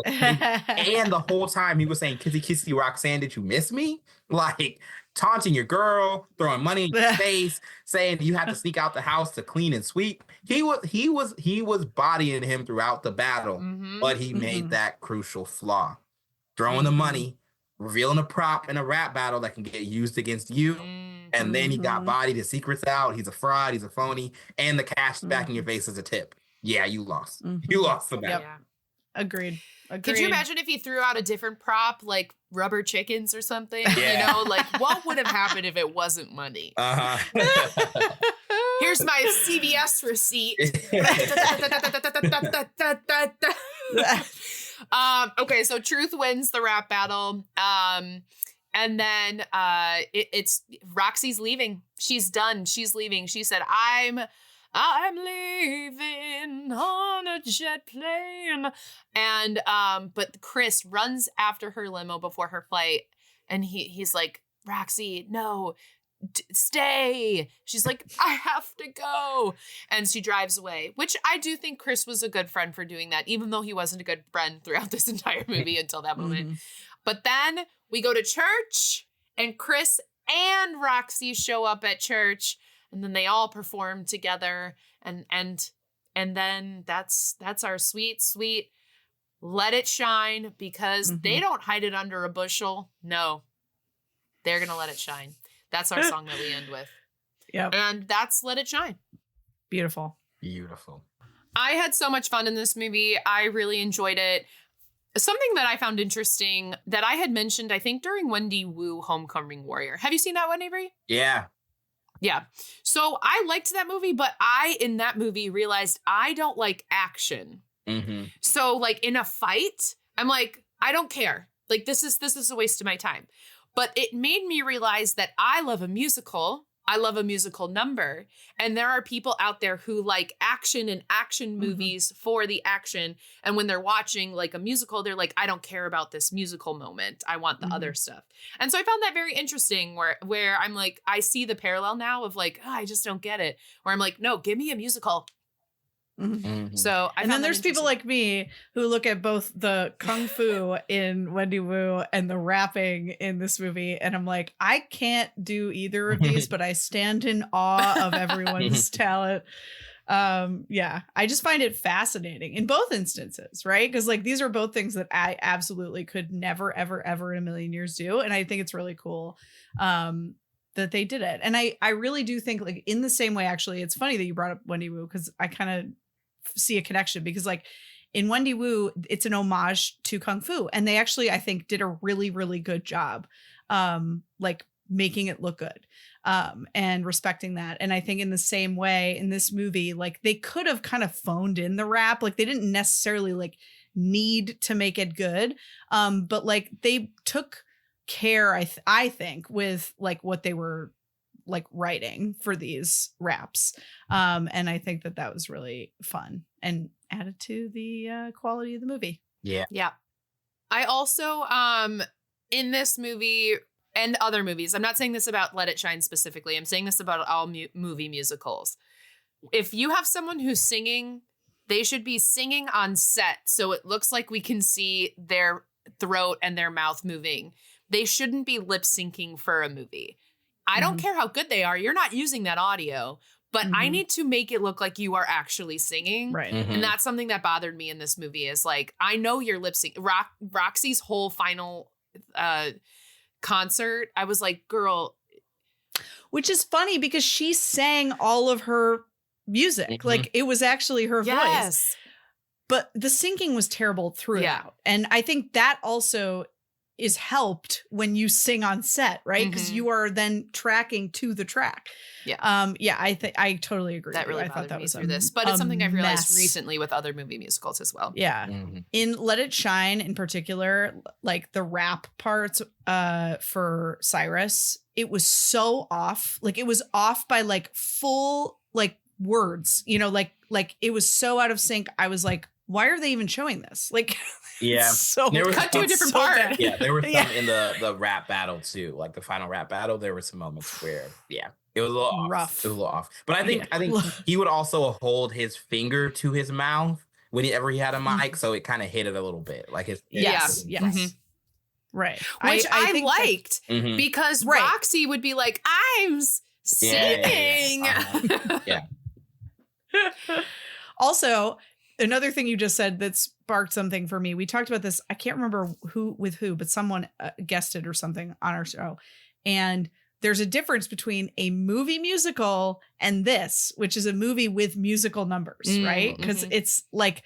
the whole time he was saying, "Kissy kissy Roxanne, did you miss me?" Like, taunting your girl, throwing money in your face, saying you have to sneak out the house to clean and sweep. He was bodying him throughout the battle, but he made that crucial flaw. Throwing the money, revealing a prop in a rap battle that can get used against you, and then he got bodied, his secret's out, he's a fraud, he's a phony, and the cash is back in your face as a tip. Yeah, you lost. You lost the battle. Yeah. Agreed. Could you imagine if he threw out a different prop, like rubber chickens or something? You know, like what would have happened if it wasn't money? Here's my CVS receipt. Okay, so Truth wins the rap battle. And then it's Roxy's leaving. She's done. She's leaving. She said, I'm leaving on a jet plane. And but Chris runs after her limo before her flight, and he's like, Roxy, no, stay. She's like, I have to go. And she drives away, which I do think Chris was a good friend for doing that, even though he wasn't a good friend throughout this entire movie until that moment. But then we go to church, and Chris and Roxy show up at church. And then they all perform together, and then that's our sweet let it shine, because they don't hide it under a bushel. No, they're going to let it shine. That's our song that we end with. Yeah. And that's Let It Shine. Beautiful. Beautiful. I had so much fun in this movie. I really enjoyed it. Something that I found interesting that I had mentioned, I think, during Wendy Wu Homecoming Warrior. Have you seen that one, Avery? Yeah. Yeah. So I liked that movie, but I, in that movie, realized I don't like action. Mm-hmm. So, like, in a fight, I'm like, I don't care. Like, this is a waste of my time. But it made me realize that I love a musical. I love a musical number. And there are people out there who like action and action movies for the action. And when they're watching like a musical, they're like, I don't care about this musical moment. I want the other stuff. And so I found that very interesting where I'm like, I see the parallel now of like, oh, I just don't get it. Where I'm like, no, give me a musical. So and then there's people like me who look at both the kung fu in Wendy Wu and the rapping in this movie, and I'm like, I can't do either of these, but I stand in awe of everyone's talent. Yeah, I just find it fascinating in both instances, right? Because like these are both things that I absolutely could never, ever, ever in a million years do, and I think it's really cool that they did it. And I really do think like in the same way, actually, it's funny that you brought up Wendy Wu because I kind of see a connection because like in Wendy Wu, it's an homage to Kung Fu. And they actually, I think, did a really, really good job like making it look good and respecting that. And I think in the same way in this movie, like they could have kind of phoned in the rap. Like they didn't necessarily like need to make it good. But like they took care, I think, with like what they were like writing for these raps. And I think that was really fun and added to the quality of the movie. Yeah. Yeah. I also, in this movie and other movies, I'm not saying this about Let It Shine specifically. I'm saying this about all movie musicals. If you have someone who's singing, they should be singing on set. So it looks like we can see their throat and their mouth moving. They shouldn't be lip syncing for a movie. I don't care how good they are. You're not using that audio, but I need to make it look like you are actually singing. Right. And that's something that bothered me in this movie is like, I know you're lip sync. Roxy's whole final concert, I was like, girl. Which is funny because she sang all of her music. Like it was actually her voice. But the syncing was terrible throughout. And I think that also is helped when you sing on set, right? Because you are then tracking to the track. Yeah. Yeah, I totally agree. That really I thought that me was through this, but it's something I've realized mess. recently with other movie musicals as well. Yeah. In Let It Shine in particular, like the rap parts for Cyrus, it was so off. Like it was off by like full like words, you know, like it was so out of sync. I was like, why are they even showing this? Like, yeah, so there was cut to a different part. Bad. Yeah, there were some in the rap battle too, like the final rap battle. There were some moments where, it was a little rough. It was a little off. But I think he would also hold his finger to his mouth whenever he had a mic, so it kind of hit it a little bit, like his yes. Right, which I think liked because Roxy would be like, I'm singing. Yeah. Also, another thing you just said that sparked something for me. We talked about this. I can't remember who, but someone guested or something on our show. And there's a difference between a movie musical and this, which is a movie with musical numbers, right? Because it's like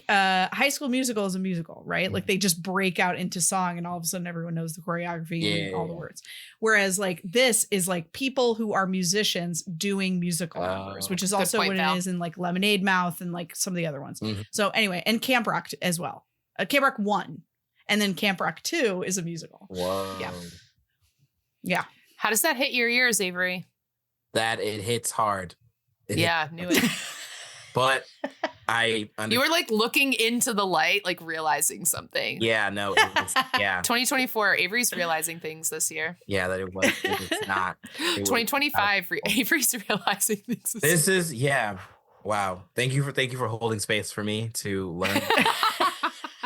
High School Musical is a musical, right? Like they just break out into song and all of a sudden everyone knows the choreography and all the words. Whereas like this is like people who are musicians doing musical numbers, which is also what it is in like Lemonade Mouth and like some of the other ones. So anyway, and Camp Rock as well. Camp Rock 1 and then Camp Rock 2 is a musical. Whoa. Yeah. How does that hit your ears, Avery? That it hits hard. Knew it. But you were like looking into the light, like realizing something. Yeah, no, it was, 2024, Avery's realizing things this year. Yeah, that it was not. 2025, Avery's realizing things this is wow. Thank you for holding space for me to learn.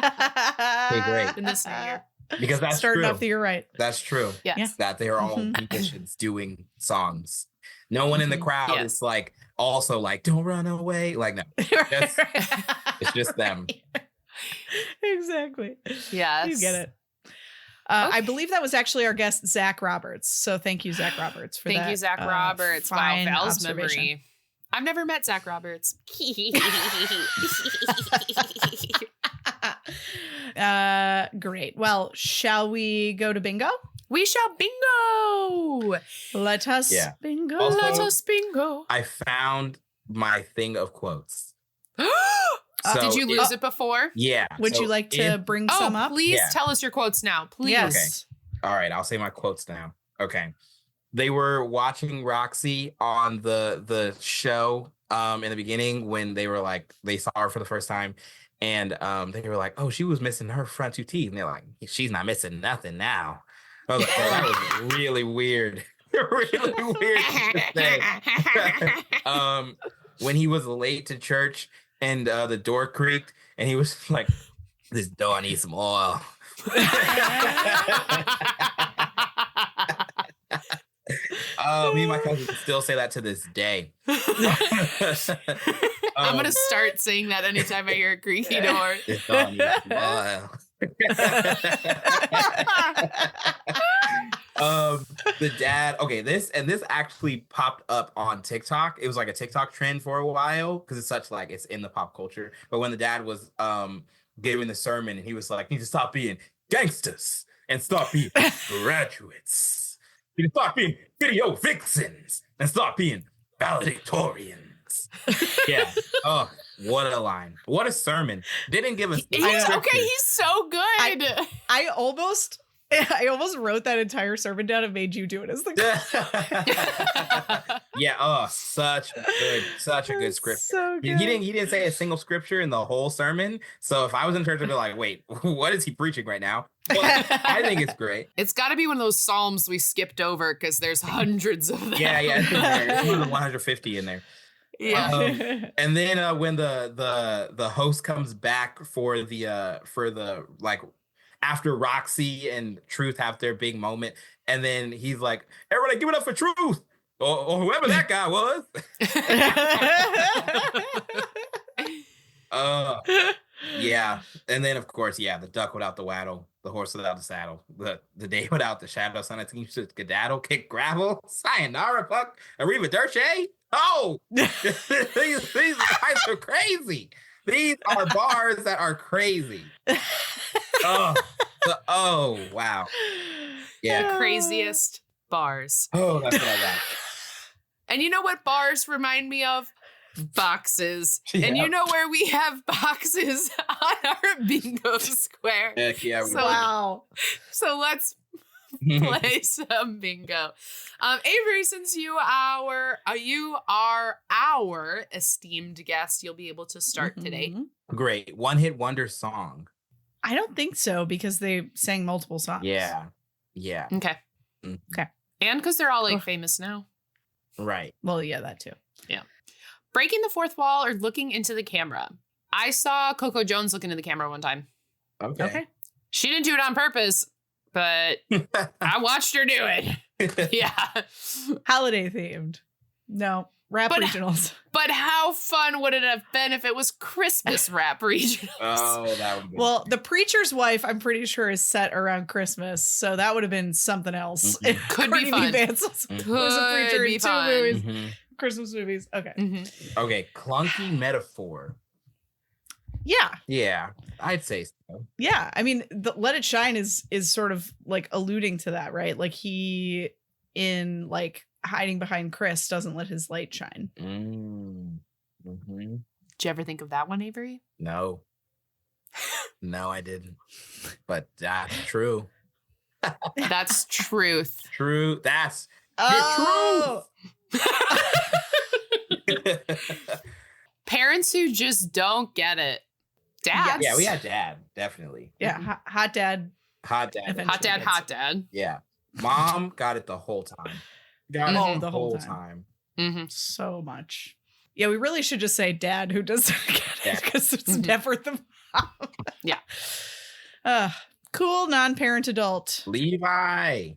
Okay, great. In this new year. Because that's starting true. off the year right. That's true. Yes. That they are all musicians doing songs. No one in the crowd is like also like, don't run away. Like, no. It's just them. Exactly. Yes. You get it. Okay. I believe that was actually our guest, Zach Roberts. So thank you, Zach Roberts, for that. Thank you, Zach Roberts. Wow, fine Val's observation. memory. I've never met Zach Roberts. Great. Well, shall we go to bingo? We shall bingo. Let us bingo. Also, Let us bingo. I found my thing of quotes. Did you lose it before? Yeah. Would you like to bring some up? Please tell us your quotes now. Please. Yes. Okay. All right. I'll say my quotes now. Okay. They were watching Roxy on the show in the beginning when they were like, they saw her for the first time. And they were like, oh, she was missing her front 2 teeth. And they're like, she's not missing nothing now. I was like, oh, that was really weird. Really weird to say. When he was late to church and the door creaked and he was like, this door needs some oil. Me and my cousin still say that to this day. I'm going to start saying that anytime I hear a creaky door. This door needs some oil. The dad, okay, this actually popped up on TikTok. It was like a TikTok trend for a while because it's such like it's in the pop culture. But when the dad was giving the sermon and he was like, you need to stop being gangsters and start being graduates. You need to start being video vixens and start being valedictorians. Yeah. Oh, what a line. What a sermon. Didn't give us Okay, he's so good. I almost wrote that entire sermon down and made you do it as the Yeah, oh, such a good script. So good. He didn't say a single scripture in the whole sermon. So if I was in church, I'd be like, wait, what is he preaching right now? Well, I think it's great. It's got to be one of those psalms we skipped over because there's hundreds of them. Yeah, it's in there. It's one of the 150 in there. Yeah. And then when the host comes back for the like after Roxy and Truth have their big moment, and then he's like, everybody give it up for Truth or whoever that guy was. Yeah. And then of course, the duck without the waddle, the horse without the saddle, the day without the shadow, son of team should skedaddle, kick gravel, sayonara, puck, arrivederci. Oh, these guys are crazy. These are bars that are crazy. Oh, wow. Yeah. The craziest bars. Oh, that's what I got. And you know what bars remind me of? Boxes. Yeah. And you know where we have boxes on our bingo square. Heck yeah. Wow. So let's play some bingo. Avery, since you are our esteemed guest, you'll be able to start today. Great. One hit wonder song. I don't think so because they sang multiple songs. Yeah. Okay. Okay. And because they're all like famous now. Right. Well, yeah, that too. Yeah. Breaking the fourth wall or looking into the camera. I saw Coco Jones look into the camera one time. Okay. She didn't do it on purpose, but I watched her do it. Yeah. Holiday themed. No. Rap regionals. But how fun would it have been if it was Christmas rap regionals? Oh, that would be well, the preacher's wife, I'm pretty sure, is set around Christmas, so that would have been something else. Mm-hmm. Could be fun. Vance was a preacher in 2 movies, Christmas movies. Okay. Okay, clunky metaphor. Yeah, I'd say so. Yeah, I mean, Let It Shine is sort of like alluding to that, right? Like he in like hiding behind Chris doesn't let his light shine. Did you ever think of that one, Avery? No, I didn't. But that's true. That's truth. True. That's Oh. truth. Parents who just don't get it. Dads. Yeah, we had dad, definitely. Yeah, hot dad. Hot dad. Hot dad. Yeah. Mom got it the whole time. The whole time. So much. Yeah, we really should just say dad who doesn't get it because it's never the mom. Yeah. Cool non-parent adult. Levi.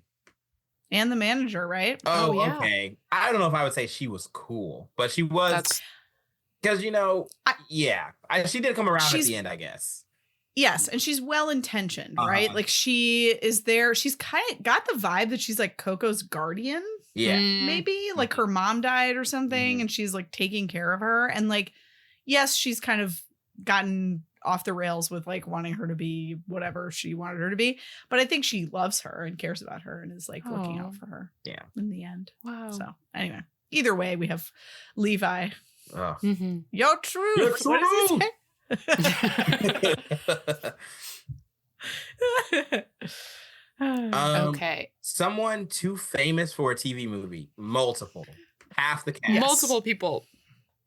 And the manager, right? Oh, yeah. Okay. I don't know if I would say she was cool, but she was. Because, she did come around at the end, I guess. Yes, and she's well-intentioned, right? Like she is there. She's kind of got the vibe that she's like Coco's guardian. Yeah. Maybe like her mom died or something and she's like taking care of her. And like, yes, she's kind of gotten off the rails with like wanting her to be whatever she wanted her to be. But I think she loves her and cares about her and is like looking out for her. Yeah. In the end. Wow. So anyway, either way, we have Levi. Oh. Your truth. Your What does he say? Okay. Someone too famous for a TV movie. Multiple. Half the cast. Multiple people.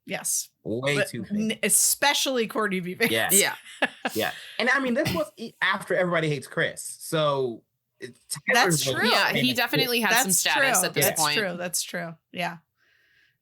Yes. Way too famous. Especially Courtney B. Vance. Yes. Yeah. Yeah. And I mean, this was after Everybody Hates Chris. So That's true. Yeah, he definitely has some status at this point. That's true. Yeah.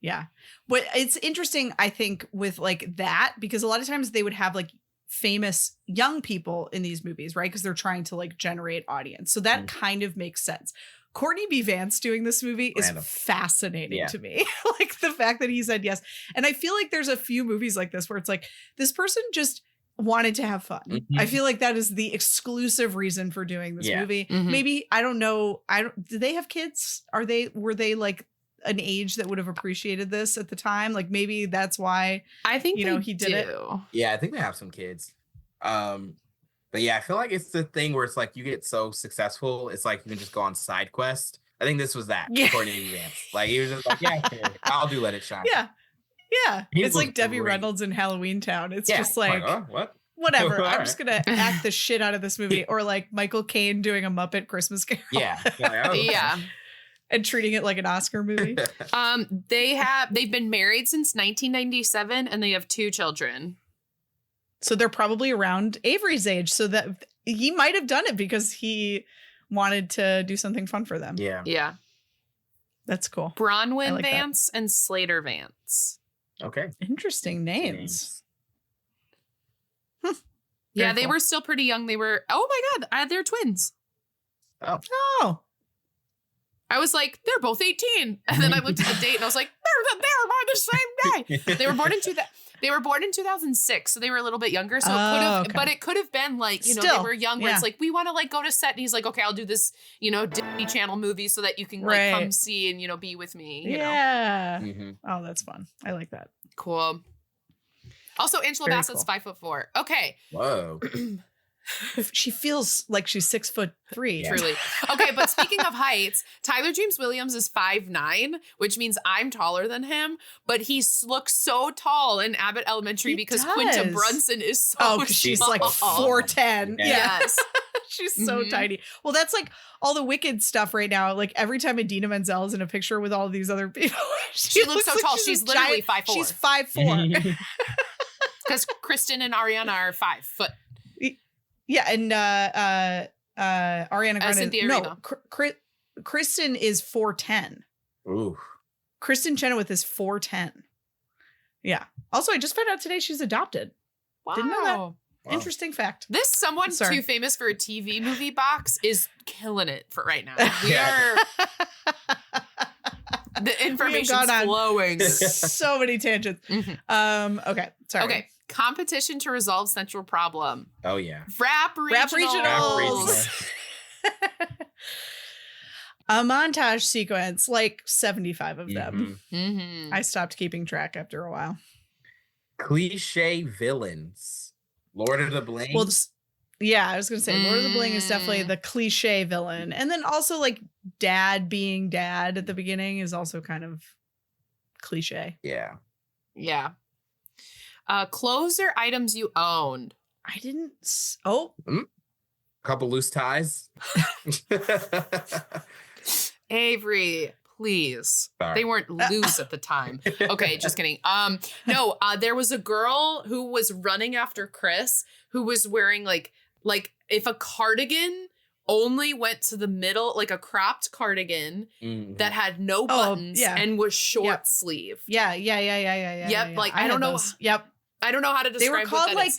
Yeah. But it's interesting, I think, with like that, because a lot of times they would have like famous young people in these movies, right? Because they're trying to like generate audience. So that kind of makes sense. Courtney B. Vance doing this movie is fascinating to me. Like the fact that he said yes. And I feel like there's a few movies like this where it's like this person just wanted to have fun. I feel like that is the exclusive reason for doing this movie. Maybe, I don't know. Do they have kids? Were they like an age that would have appreciated this at the time? Like maybe that's why I think he did it. Yeah, I think they have some kids. But yeah, I feel like it's the thing where it's like you get so successful, it's like you can just go on side quest. I think this was that. Courtney B. Vance. Like he was just like, yeah, sure, I'll do Let It Shine. Yeah. Yeah. It's like Debbie Reynolds in Halloween Town. It's just like what? Whatever. I'm just gonna act the shit out of this movie. Or like Michael Caine doing a Muppet Christmas Carol. Yeah. Yeah. And treating it like an Oscar movie. They've been married since 1997 and they have 2 children. So they're probably around Avery's age. So that he might have done it because he wanted to do something fun for them. Yeah. Yeah. That's cool. Bronwyn Vance and Slater Vance. Okay. Interesting names. Yeah, they were still pretty young. They were, oh my God, they're twins. Oh. I was like, they're both 18. And then I looked at the date and I was like, they're born the same day. They were born in 2006, so they were a little bit younger. So but it could have been like, they were young where it's like, we want to like go to set. And he's like, okay, I'll do this, Disney Channel movie so that you can like come see and, be with me. You know? Oh, that's fun. I like that. Cool. Also, Angela Bassett's 5'4". Okay. Whoa. She feels like she's 6'3". Truly. Okay, but speaking of heights, Tyler James Williams is 5'9", which means I'm taller than him, but he looks so tall in Abbott Elementary because Quinta Brunson is so tall. She's like 4'10". Yes. She's so tiny. Well, that's like all the Wicked stuff right now. Like every time Idina Menzel is in a picture with all these other people, she looks so tall. She's literally 5'4". She's 5'4". Because Kristen and Ariana are 5 foot. Yeah, and Ariana Grande. Cynthia Erivo. Kristen is 4'10". Ooh. Kristen Chenoweth is 4'10". Yeah. Also, I just found out today she's adopted. Wow. Didn't know that. Wow. Interesting fact. This someone too famous for a TV movie box is killing it for right now. We are. The information's flowing. So many tangents. Okay. Sorry. Okay. Competition to resolve central problem. Oh, yeah. Rap regionals. A montage sequence, like 75 of them. I stopped keeping track after a while. Cliche villains. Lord of the Bling. Well, I was going to say Lord of the Bling is definitely the cliche villain. And then also like dad being dad at the beginning is also kind of cliche. Yeah. Yeah. Clothes or items you owned. I didn't. Couple loose ties. Avery, please. Sorry. They weren't loose at the time. Okay, just kidding. No, there was a girl who was running after Chris who was wearing like if a cardigan only went to the middle, like a cropped cardigan that had no buttons and was short sleeve. Yeah. Yep. Like I don't know. Yep. I don't know how to describe. They were called like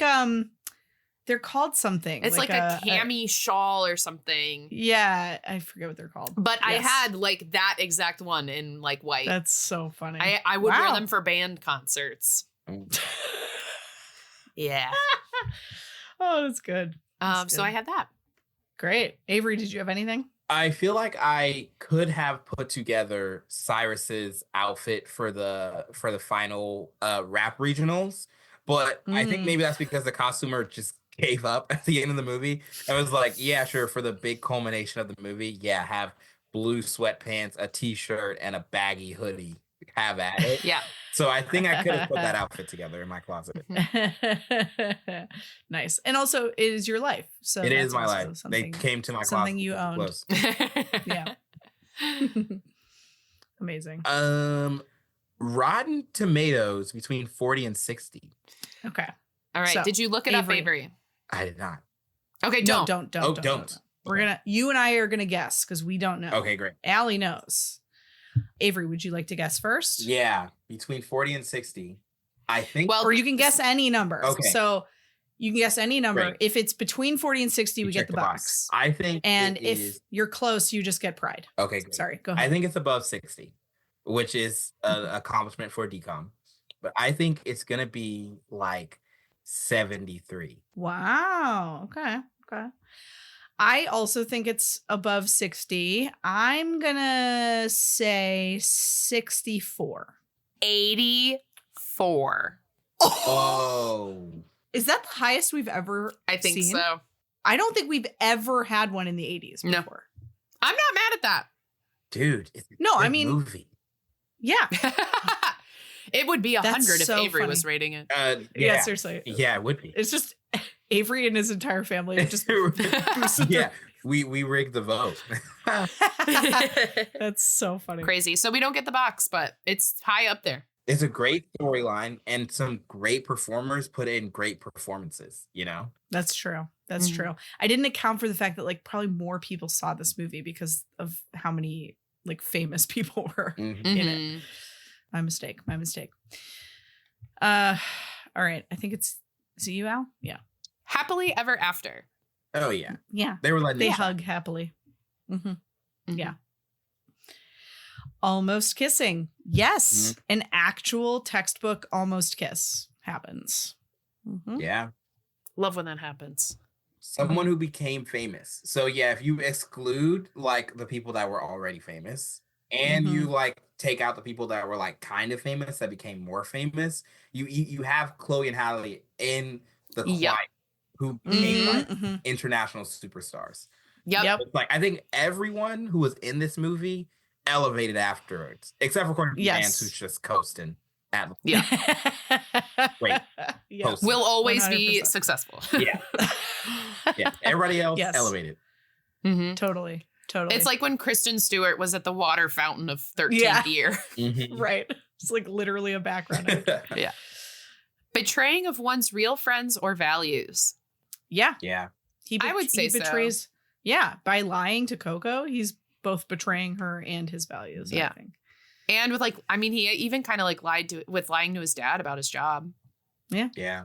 they're called something. It's like a cami shawl or something. Yeah, I forget what they're called. But I had like that exact one in like white. That's so funny. I would wear them for band concerts. Yeah. Oh, that's good. That's So good. I had that. Great. Avery, did you have anything? I feel like I could have put together Cyrus's outfit for the final rap regionals, but I think maybe that's because the costumer just gave up at the end of the movie and was like, yeah, sure, for the big culmination of the movie, yeah, have blue sweatpants, a t-shirt, and a baggy hoodie. Have at it. Yeah. So I think I could have put that outfit together in my closet. Nice. And also, it is your life. So It that's is my also life. They came to my something closet. you owned. Close. Yeah. Amazing. Rotten Tomatoes between 40 and 60. Okay. All right. So, Did you look it Avery. up, Avery? I did not. Okay, No, don't. don't. You and I are gonna guess because we don't know. Okay, great. Allie knows. Avery, would you like to guess first? Yeah, between 40 and 60. I think. Well, Or you can guess any number. Okay. So you can guess any number. Great. If it's between 40 and 60, you we check get the box. I think. And it if is- you're close, you just get pride. Okay, great. Sorry, go I ahead. think it's above 60, which is an accomplishment for DCOM. But I think it's gonna be like 73. Wow. Okay. I also think it's above 60. I'm gonna say 64. 84. Oh. Is that the highest we've ever I think seen? so. I don't think we've ever had one in the 80s No. before. I'm not mad at that. Dude, it's a No, I good mean- movie. Yeah. It would be 100 if so Avery funny. was rating it. Yeah, seriously. Yeah, it would be. It's just Avery and his entire family have just Yeah, we rigged the vote. That's so funny. Crazy. So we don't get the box, but it's high up there. It's a great storyline and some great performers put in great performances, you know? That's true. That's Mhm. true. I didn't account for the fact that like probably more people saw this movie because of how many like famous people were Mhm. in it. Mhm. My mistake. All right. I think is it you, Al? Yeah. Happily ever after. Oh, yeah. Yeah. They were letting They it shine. hug happily. Mm-hmm. Mhm. Yeah. Almost kissing. Yes. An actual textbook almost kiss happens. Mhm. Yeah. Love when that happens. Someone who became famous. So, yeah, if you exclude like the people that were already famous and you like take out the people that were like kind of famous that became more famous, you have Chloe and Halle in the Yep. choir who became like Mhm. international superstars. Yep. It's like I think everyone who was in this movie elevated afterwards, except for Courtney B. Yes. Vance, who's just coasting at Yeah. Wait. Yeah. Post. Will always be 100%. successful. yeah. Everybody else Yes. elevated. Mhm. Totally. It's like when Kristen Stewart was at the water fountain of 13th Yeah. year. Mhm. right. It's like literally a background actor. Betraying of one's real friends or values. Yeah. Yeah. I would say so. betrays. Yeah. By lying to Coco, he's both betraying her and his values. Yeah. I think. And with like, I mean, he even kind of like lying to his dad about his job. Yeah.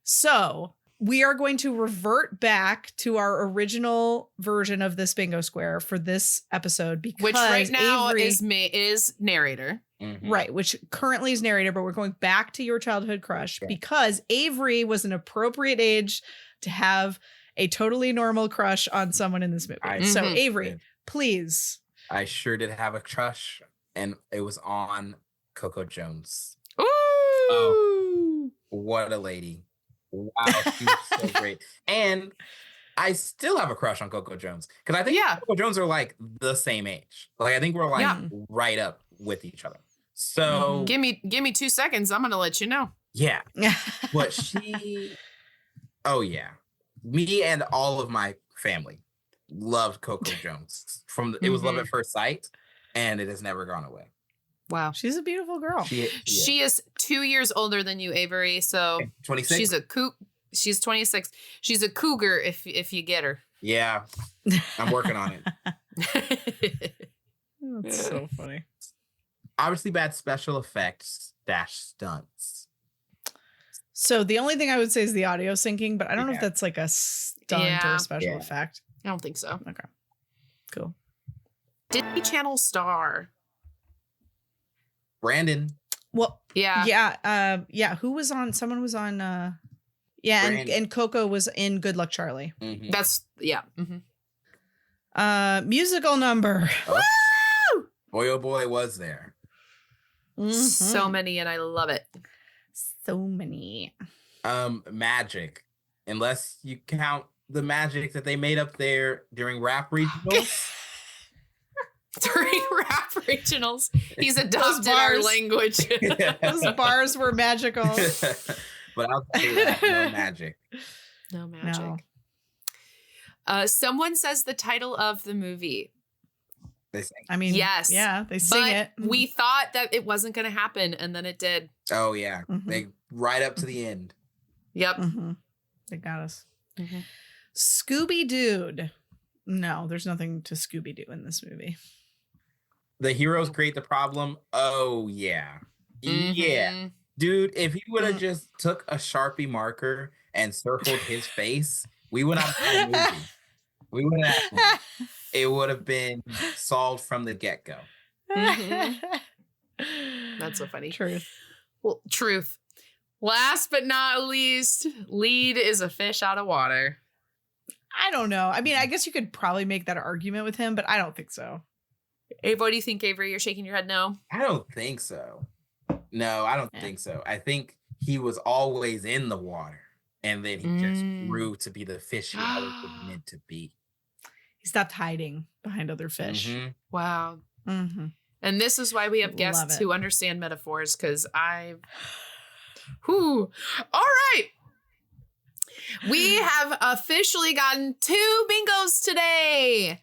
So we are going to revert back to our original version of this bingo square for this episode because Which right now Avery, is narrator. Mhm. right, which currently is narrator, but we're going back to your childhood crush Yeah. because Avery was an appropriate age to have a totally normal crush on someone in this movie. So Mhm. Avery, please. I sure did have a crush, and it was on Coco Jones. Ooh. Oh. What a lady. Wow, she was so great. And I still have a crush on Coco Jones because I think Yeah. Coco Jones are like the same age. Like I think we're like Yeah. right up with each other. So Give me 2 seconds. I'm gonna let you know. yeah, but she, oh yeah, me and all of my family loved Coco Jones. It was love at first sight, and it has never gone away. Wow. She's a beautiful girl. She is 2 years older than you, Avery. So 26. she's 26. She's a cougar if you get her. Yeah, I'm working on it. That's so funny. Obviously, bad special effects - stunts. So the only thing I would say is the audio syncing, but I don't know if Yeah. that's like a stunt or Yeah. a special Yeah. effect. I don't think so. Okay. Cool. Disney Channel star. Brandon. Well, Yeah. yeah. Who was on? Someone was on Yeah, and Coco was in Good Luck Charlie. Mm-hmm. That's Mm-hmm. Musical number. Oh. Woo! Boy, oh boy, was there. Mm-hmm. So many, and I love it. So many. Magic. Unless you count the magic that they made up there during rap regionals. During rap regionals, he's adopted our language. Those bars were magical. But I'll say that, no magic. No magic. No. Someone says the title of the movie. They sing. I mean, yes. Yeah, they sing it. We thought that it wasn't going to happen, and then it did. Oh, yeah. Mm-hmm. They right up to the end. Yep. Mm-hmm. They got us. Mm-hmm. Scooby Dude. No, there's nothing to Scooby Doo in this movie. The heroes create the problem. Oh, yeah. Mm-hmm. Yeah. Dude, if he would have just took a Sharpie marker and circled his face, we would have had a movie. We would have. It would have been solved from the get-go. Mm-hmm. That's so funny. Truth. Well, truth. Last but not least, lead is a fish out of water. I don't know. I mean, I guess you could probably make that argument with him, but I don't think so. Hey, what do you think, Avery? You're shaking your head no? I don't think so. No, I don't think so. I think he was always in the water, and then he just grew to be the fish he always was meant to be. He stopped hiding behind other fish. Mm-hmm. Wow. Mm-hmm. And this is why we have guests who understand metaphors, because all right. We have officially gotten 2 bingos today.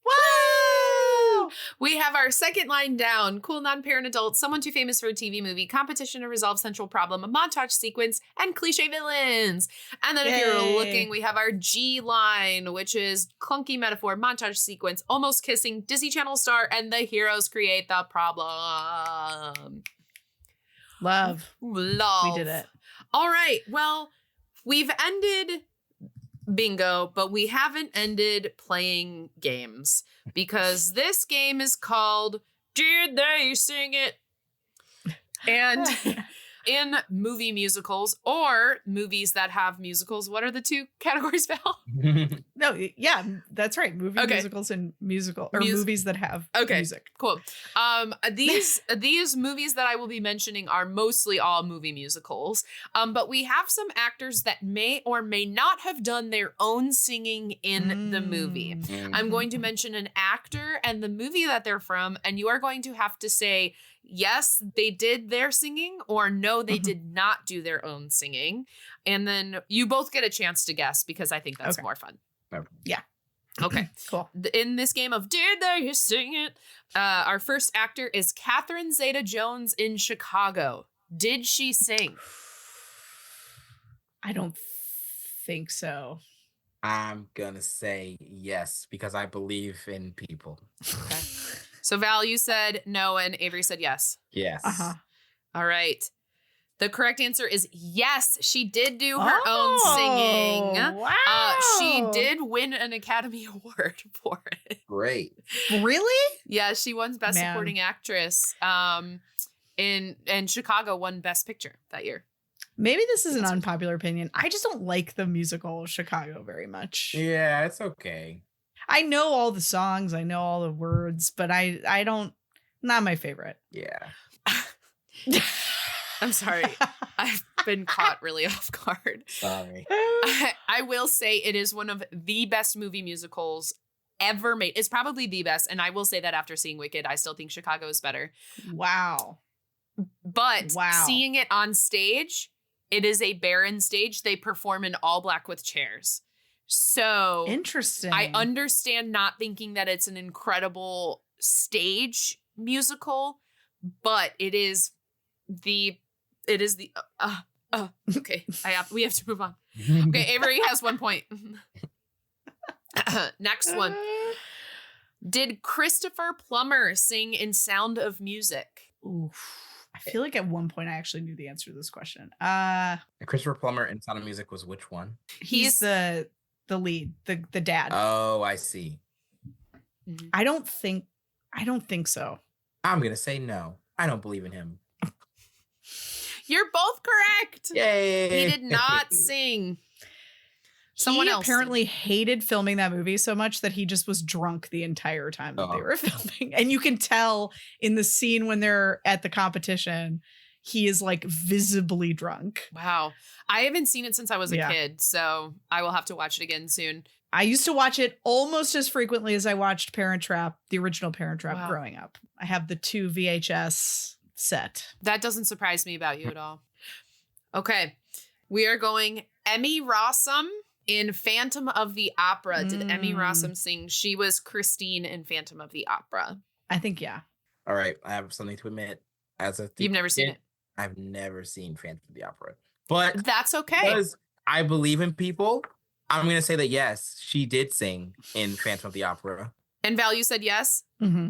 Woo! We have our second line down. Cool non-parent adult, someone too famous for a TV movie, competition to resolve central problem, a montage sequence, and cliche villains. And then if you're looking, we have our G line, which is clunky metaphor, montage sequence, almost kissing, Disney Channel star, and the heroes create the problem. Love. We did it. All right. Well, we've ended bingo, but we haven't ended playing games because this game is called Did They Sing It? And in movie musicals or movies that have musicals, what are the 2 categories, Val? No, yeah, that's right. Movie musicals and musical or movies that have music. Cool. These movies that I will be mentioning are mostly all movie musicals. But we have some actors that may or may not have done their own singing in the movie. I'm going to mention an actor and the movie that they're from, and you are going to have to say, yes, they did their singing, or no, they did not do their own singing. And then you both get a chance to guess because I think that's more fun. Yeah. Okay. Cool. In this game of Did They Sing It? Our first actor is Catherine Zeta-Jones in Chicago. Did she sing? I don't think so. I'm gonna say yes because I believe in people. Okay. So Val, you said no, and Avery said yes. Yes. Uh-huh. All right. The correct answer is yes. She did do her own singing. Wow. She did win an Academy Award for it. Great. Really? Yeah, she won Best Supporting Actress. And Chicago won Best Picture that year. Maybe this is an unpopular opinion. I just don't like the musical Chicago very much. Yeah, it's okay. I know all the songs, I know all the words, but I don't, not my favorite. Yeah. I'm sorry. I've been caught really off guard. Sorry. I will say it is one of the best movie musicals ever made. It's probably the best. And I will say that after seeing Wicked, I still think Chicago is better. Wow. But seeing it on stage, it is a barren stage. They perform in all black with chairs. So interesting. I understand not thinking that it's an incredible stage musical, but it is the okay. We have to move on. Okay, Avery has 1 point. Next one. Did Christopher Plummer sing in Sound of Music? Oof. I feel like at one point I actually knew the answer to this question. Christopher Plummer in Sound of Music was which one? He's the lead, the dad. Oh, I see. I don't think so. I'm gonna say no. I don't believe in him. You're both correct. Yay! He did not sing. Someone else apparently hated filming that movie so much that he just was drunk the entire time that they were filming. And you can tell in the scene when they're at the competition, he is like visibly drunk. Wow. I haven't seen it since I was a kid, so I will have to watch it again soon. I used to watch it almost as frequently as I watched Parent Trap, the original Parent Trap growing up. I have the 2 VHS set. That doesn't surprise me about you at all. Okay. We are going Emmy Rossum in Phantom of the Opera. Did Emmy Rossum sing? She was Christine in Phantom of the Opera. I think, yeah. All right. I have something to admit. You've never seen it? I've never seen Phantom of the Opera. But that's okay. Because I believe in people, I'm going to say that yes, she did sing in Phantom of the Opera. And Val, you said yes? Mm-hmm.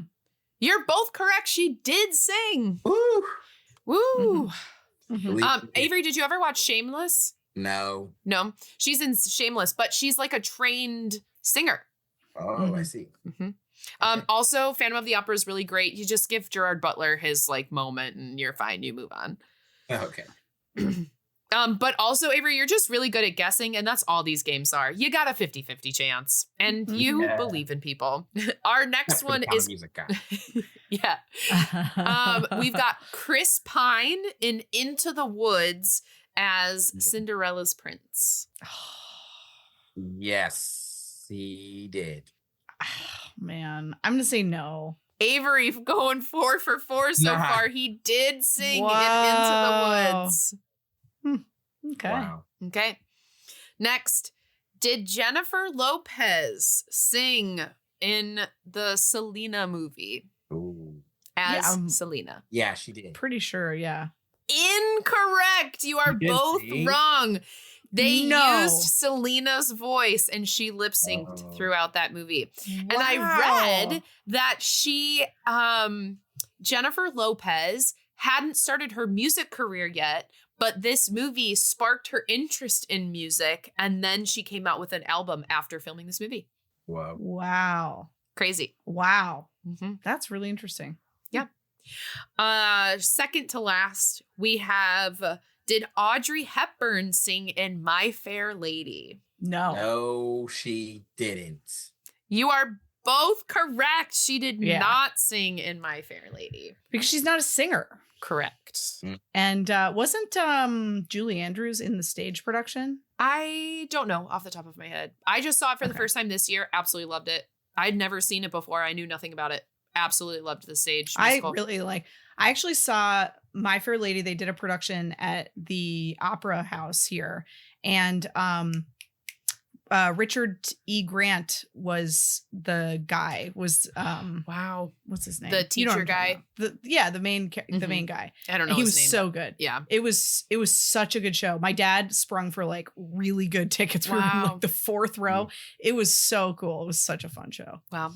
You're both correct. She did sing. Woo! Woo! Mm-hmm. Avery, did you ever watch Shameless? No. She's in Shameless, but she's like a trained singer. Oh, I see. Mm-hmm. Also, Phantom of the Opera is really great. You just give Gerard Butler his like moment and you're fine. You move on. Okay. But also, Avery, you're just really good at guessing, and that's all these games are. You got a 50-50 chance, and you believe in people. Our next one is music guy. We've got Chris Pine in Into the Woods as Cinderella's prince. Yes, he did. Oh, man, I'm gonna say no. Avery going 4 for 4 so far. He did sing in Into the Woods. Okay. Wow. Okay. Next, did Jennifer Lopez sing in the Selena movie as Selena? Yeah, she did. Pretty sure, yeah. Incorrect. You are both wrong. They used Selena's voice and she lip synced throughout that movie. Wow. And I read that Jennifer Lopez hadn't started her music career yet, but this movie sparked her interest in music. And then she came out with an album after filming this movie. Wow. Crazy. Wow. Mm-hmm. That's really interesting. Yeah. Second to last, we have, did Audrey Hepburn sing in My Fair Lady? No, she didn't. You are both correct. She did not sing in My Fair Lady. Because she's not a singer. Correct. And wasn't Julie Andrews in the stage production? I don't know off the top of my head. I just saw it for the first time this year. Absolutely loved it. I'd never seen it before. I knew nothing about it. Absolutely loved the stage musical. I actually saw My Fair Lady. They did a production at the Opera House here. And Richard E. Grant was the guy. Wow, what's his name? The teacher guy. The main guy. I don't know. He his was name. so good. Yeah, it was such a good show. My dad sprung for like really good tickets. We were in like the 4th row. It was so cool. It was such a fun show. Wow.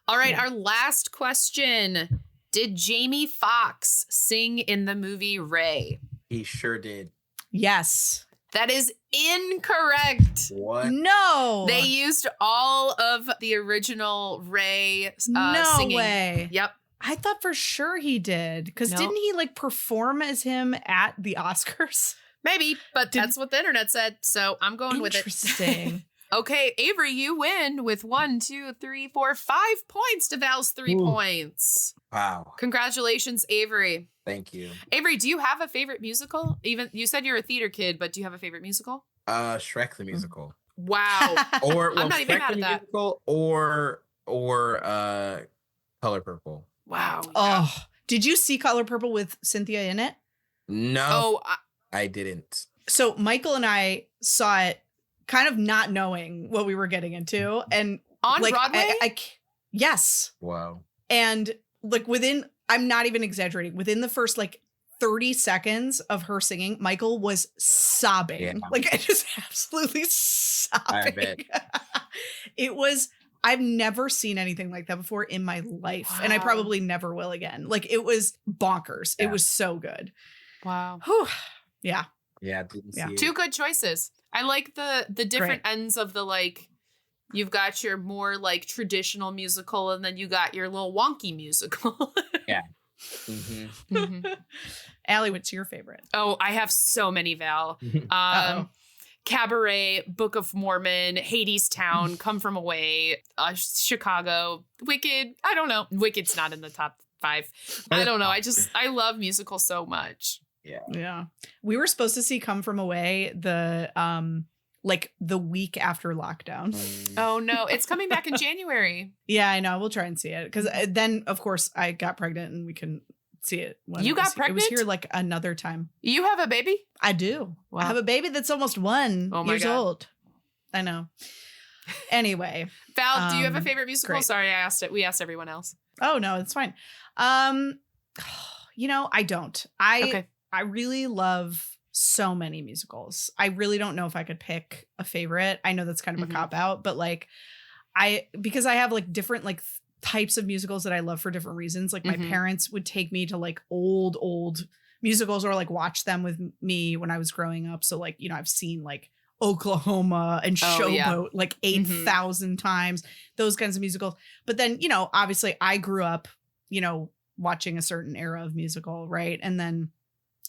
All right, our last question: did Jamie Foxx sing in the movie Ray? He sure did. Yes. That is incorrect. What? No. They used all of the original Ray no singing. way. Yep. I thought for sure he did. Because didn't he like perform as him at the Oscars? Maybe, but that's what the internet said. So I'm going with it. Interesting. Okay, Avery, you win with 1, 2, 3, 4, 5 points to Val's 3 points. Wow. Congratulations, Avery. Thank you. Avery, do you have a favorite musical? Even you said you're a theater kid, but do you have a favorite musical? Shrek the Musical. Wow. Or I'm not even mad at that. Musical or Color Purple. Wow. Oh, did you see Color Purple with Cynthia in it? No. Oh, I didn't. So Michael and I saw it kind of not knowing what we were getting into. And on Broadway? Yes. Wow. And like I'm not even exaggerating. Within the first like 30 seconds of her singing, Michael was sobbing. Yeah. Like just absolutely sobbing. I bet. I've never seen anything like that before in my life. Wow. And I probably never will again. Like it was bonkers. Yeah. It was so good. Wow. Whew. Yeah. Yeah. Didn't see it. 2 good choices. I like the different ends of the like, you've got your more like traditional musical and then you got your little wonky musical. Yeah. Allie, what's your favorite? Oh, I have so many, Val. Cabaret, Book of Mormon, Hades Town, Come From Away, Chicago, Wicked. I don't know. Wicked's not in the top 5. I don't know. I love musicals so much. Yeah. We were supposed to see Come From Away the week after lockdown. Oh no, it's coming back in January. Yeah, I know. We'll try and see it because then, of course, I got pregnant and we couldn't see it. You got pregnant? It was here like another time. You have a baby? I do. Wow. I have a baby that's almost 1 years old. I know. Anyway, Val, do you have a favorite musical? Great. Sorry, I asked it. We asked everyone else. Oh no, it's fine. I don't. I really love so many musicals. I really don't know if I could pick a favorite. I know that's kind of a cop out, but like because I have like different like types of musicals that I love for different reasons. Like my parents would take me to like old musicals or like watch them with me when I was growing up. So like, I've seen like Oklahoma and Showboat like 8,000 times, those kinds of musicals. But then, obviously I grew up, watching a certain era of musical, right? And then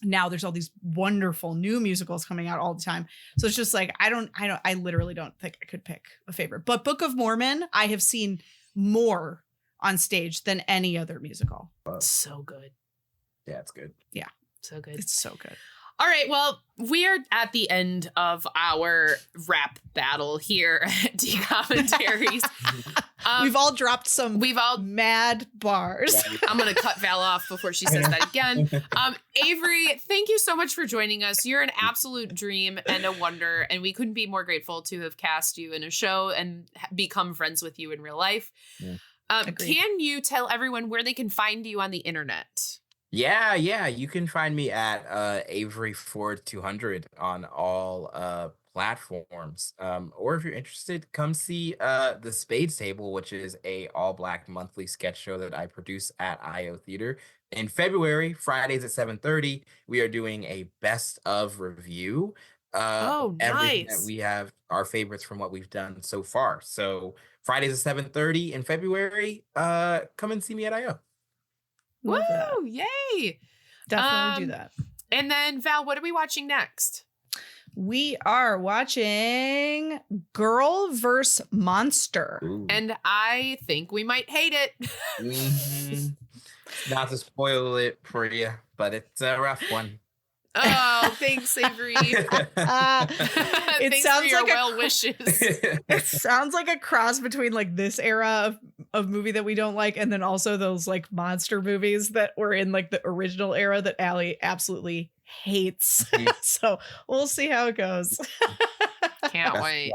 now there's all these wonderful new musicals coming out all the time. So it's just like, I literally don't think I could pick a favorite. But Book of Mormon, I have seen more on stage than any other musical. So good. Yeah, it's good. Yeah. So good. It's so good. All right. Well, we are at the end of our rap battle here at D-Commentaries. We've all dropped some mad bars. I'm going to cut Val off before she says that again. Avery, thank you so much for joining us. You're an absolute dream and a wonder, and we couldn't be more grateful to have cast you in a show and become friends with you in real life. Yeah. Can you tell everyone where they can find you on the internet? Yeah. You can find me at Avery Ford 200 on all platforms. Or if you're interested, come see the Spades Table, which is a all-black monthly sketch show that I produce at IO Theater. In February, Fridays at 7:30, we are doing a best of review. Everything that we have, our favorites from what we've done so far. So Fridays at 7:30 in February, come and see me at IO. Woo! Yay! Definitely do that. And then, Val, what are we watching next? We are watching Girl vs. Monster. Ooh. And I think we might hate it. Not to spoil it for you, but it's a rough one. Oh, thanks, Avery. Thanks sounds for your like well wishes. It sounds like a cross between like this era of movie that we don't like, and then also those like monster movies that were in like the original era that Allie absolutely hates. So we'll see how it goes. Can't wait.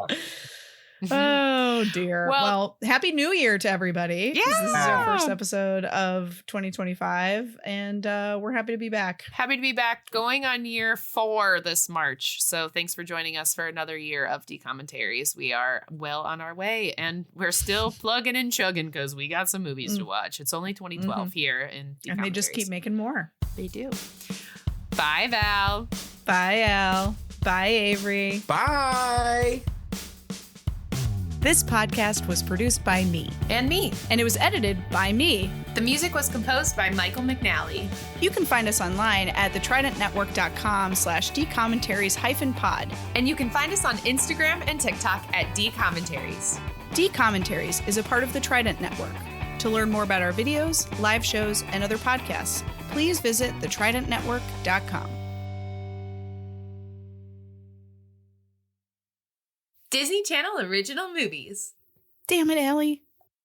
Oh dear. Well, happy New Year to everybody. Yeah. This is our first episode of 2025, and we're happy to be back. Happy to be back, going on year 4 this March. So thanks for joining us for another year of D-Commentaries. We are well on our way, and we're still plugging and chugging because we got some movies to watch. It's only 2012 here in D-Commentaries. And they just keep making more. They do. Bye, Val. Bye, Al. Bye, Avery. Bye. This podcast was produced by me. And me. And it was edited by me. The music was composed by Michael McNally. You can find us online at thetridentnetwork.com/dcommentaries-pod. And you can find us on Instagram and TikTok at D-Commentaries. D-Commentaries is a part of the Trident Network. To learn more about our videos, live shows, and other podcasts, please visit thetridentnetwork.com. Disney Channel original movies. Damn it, Allie.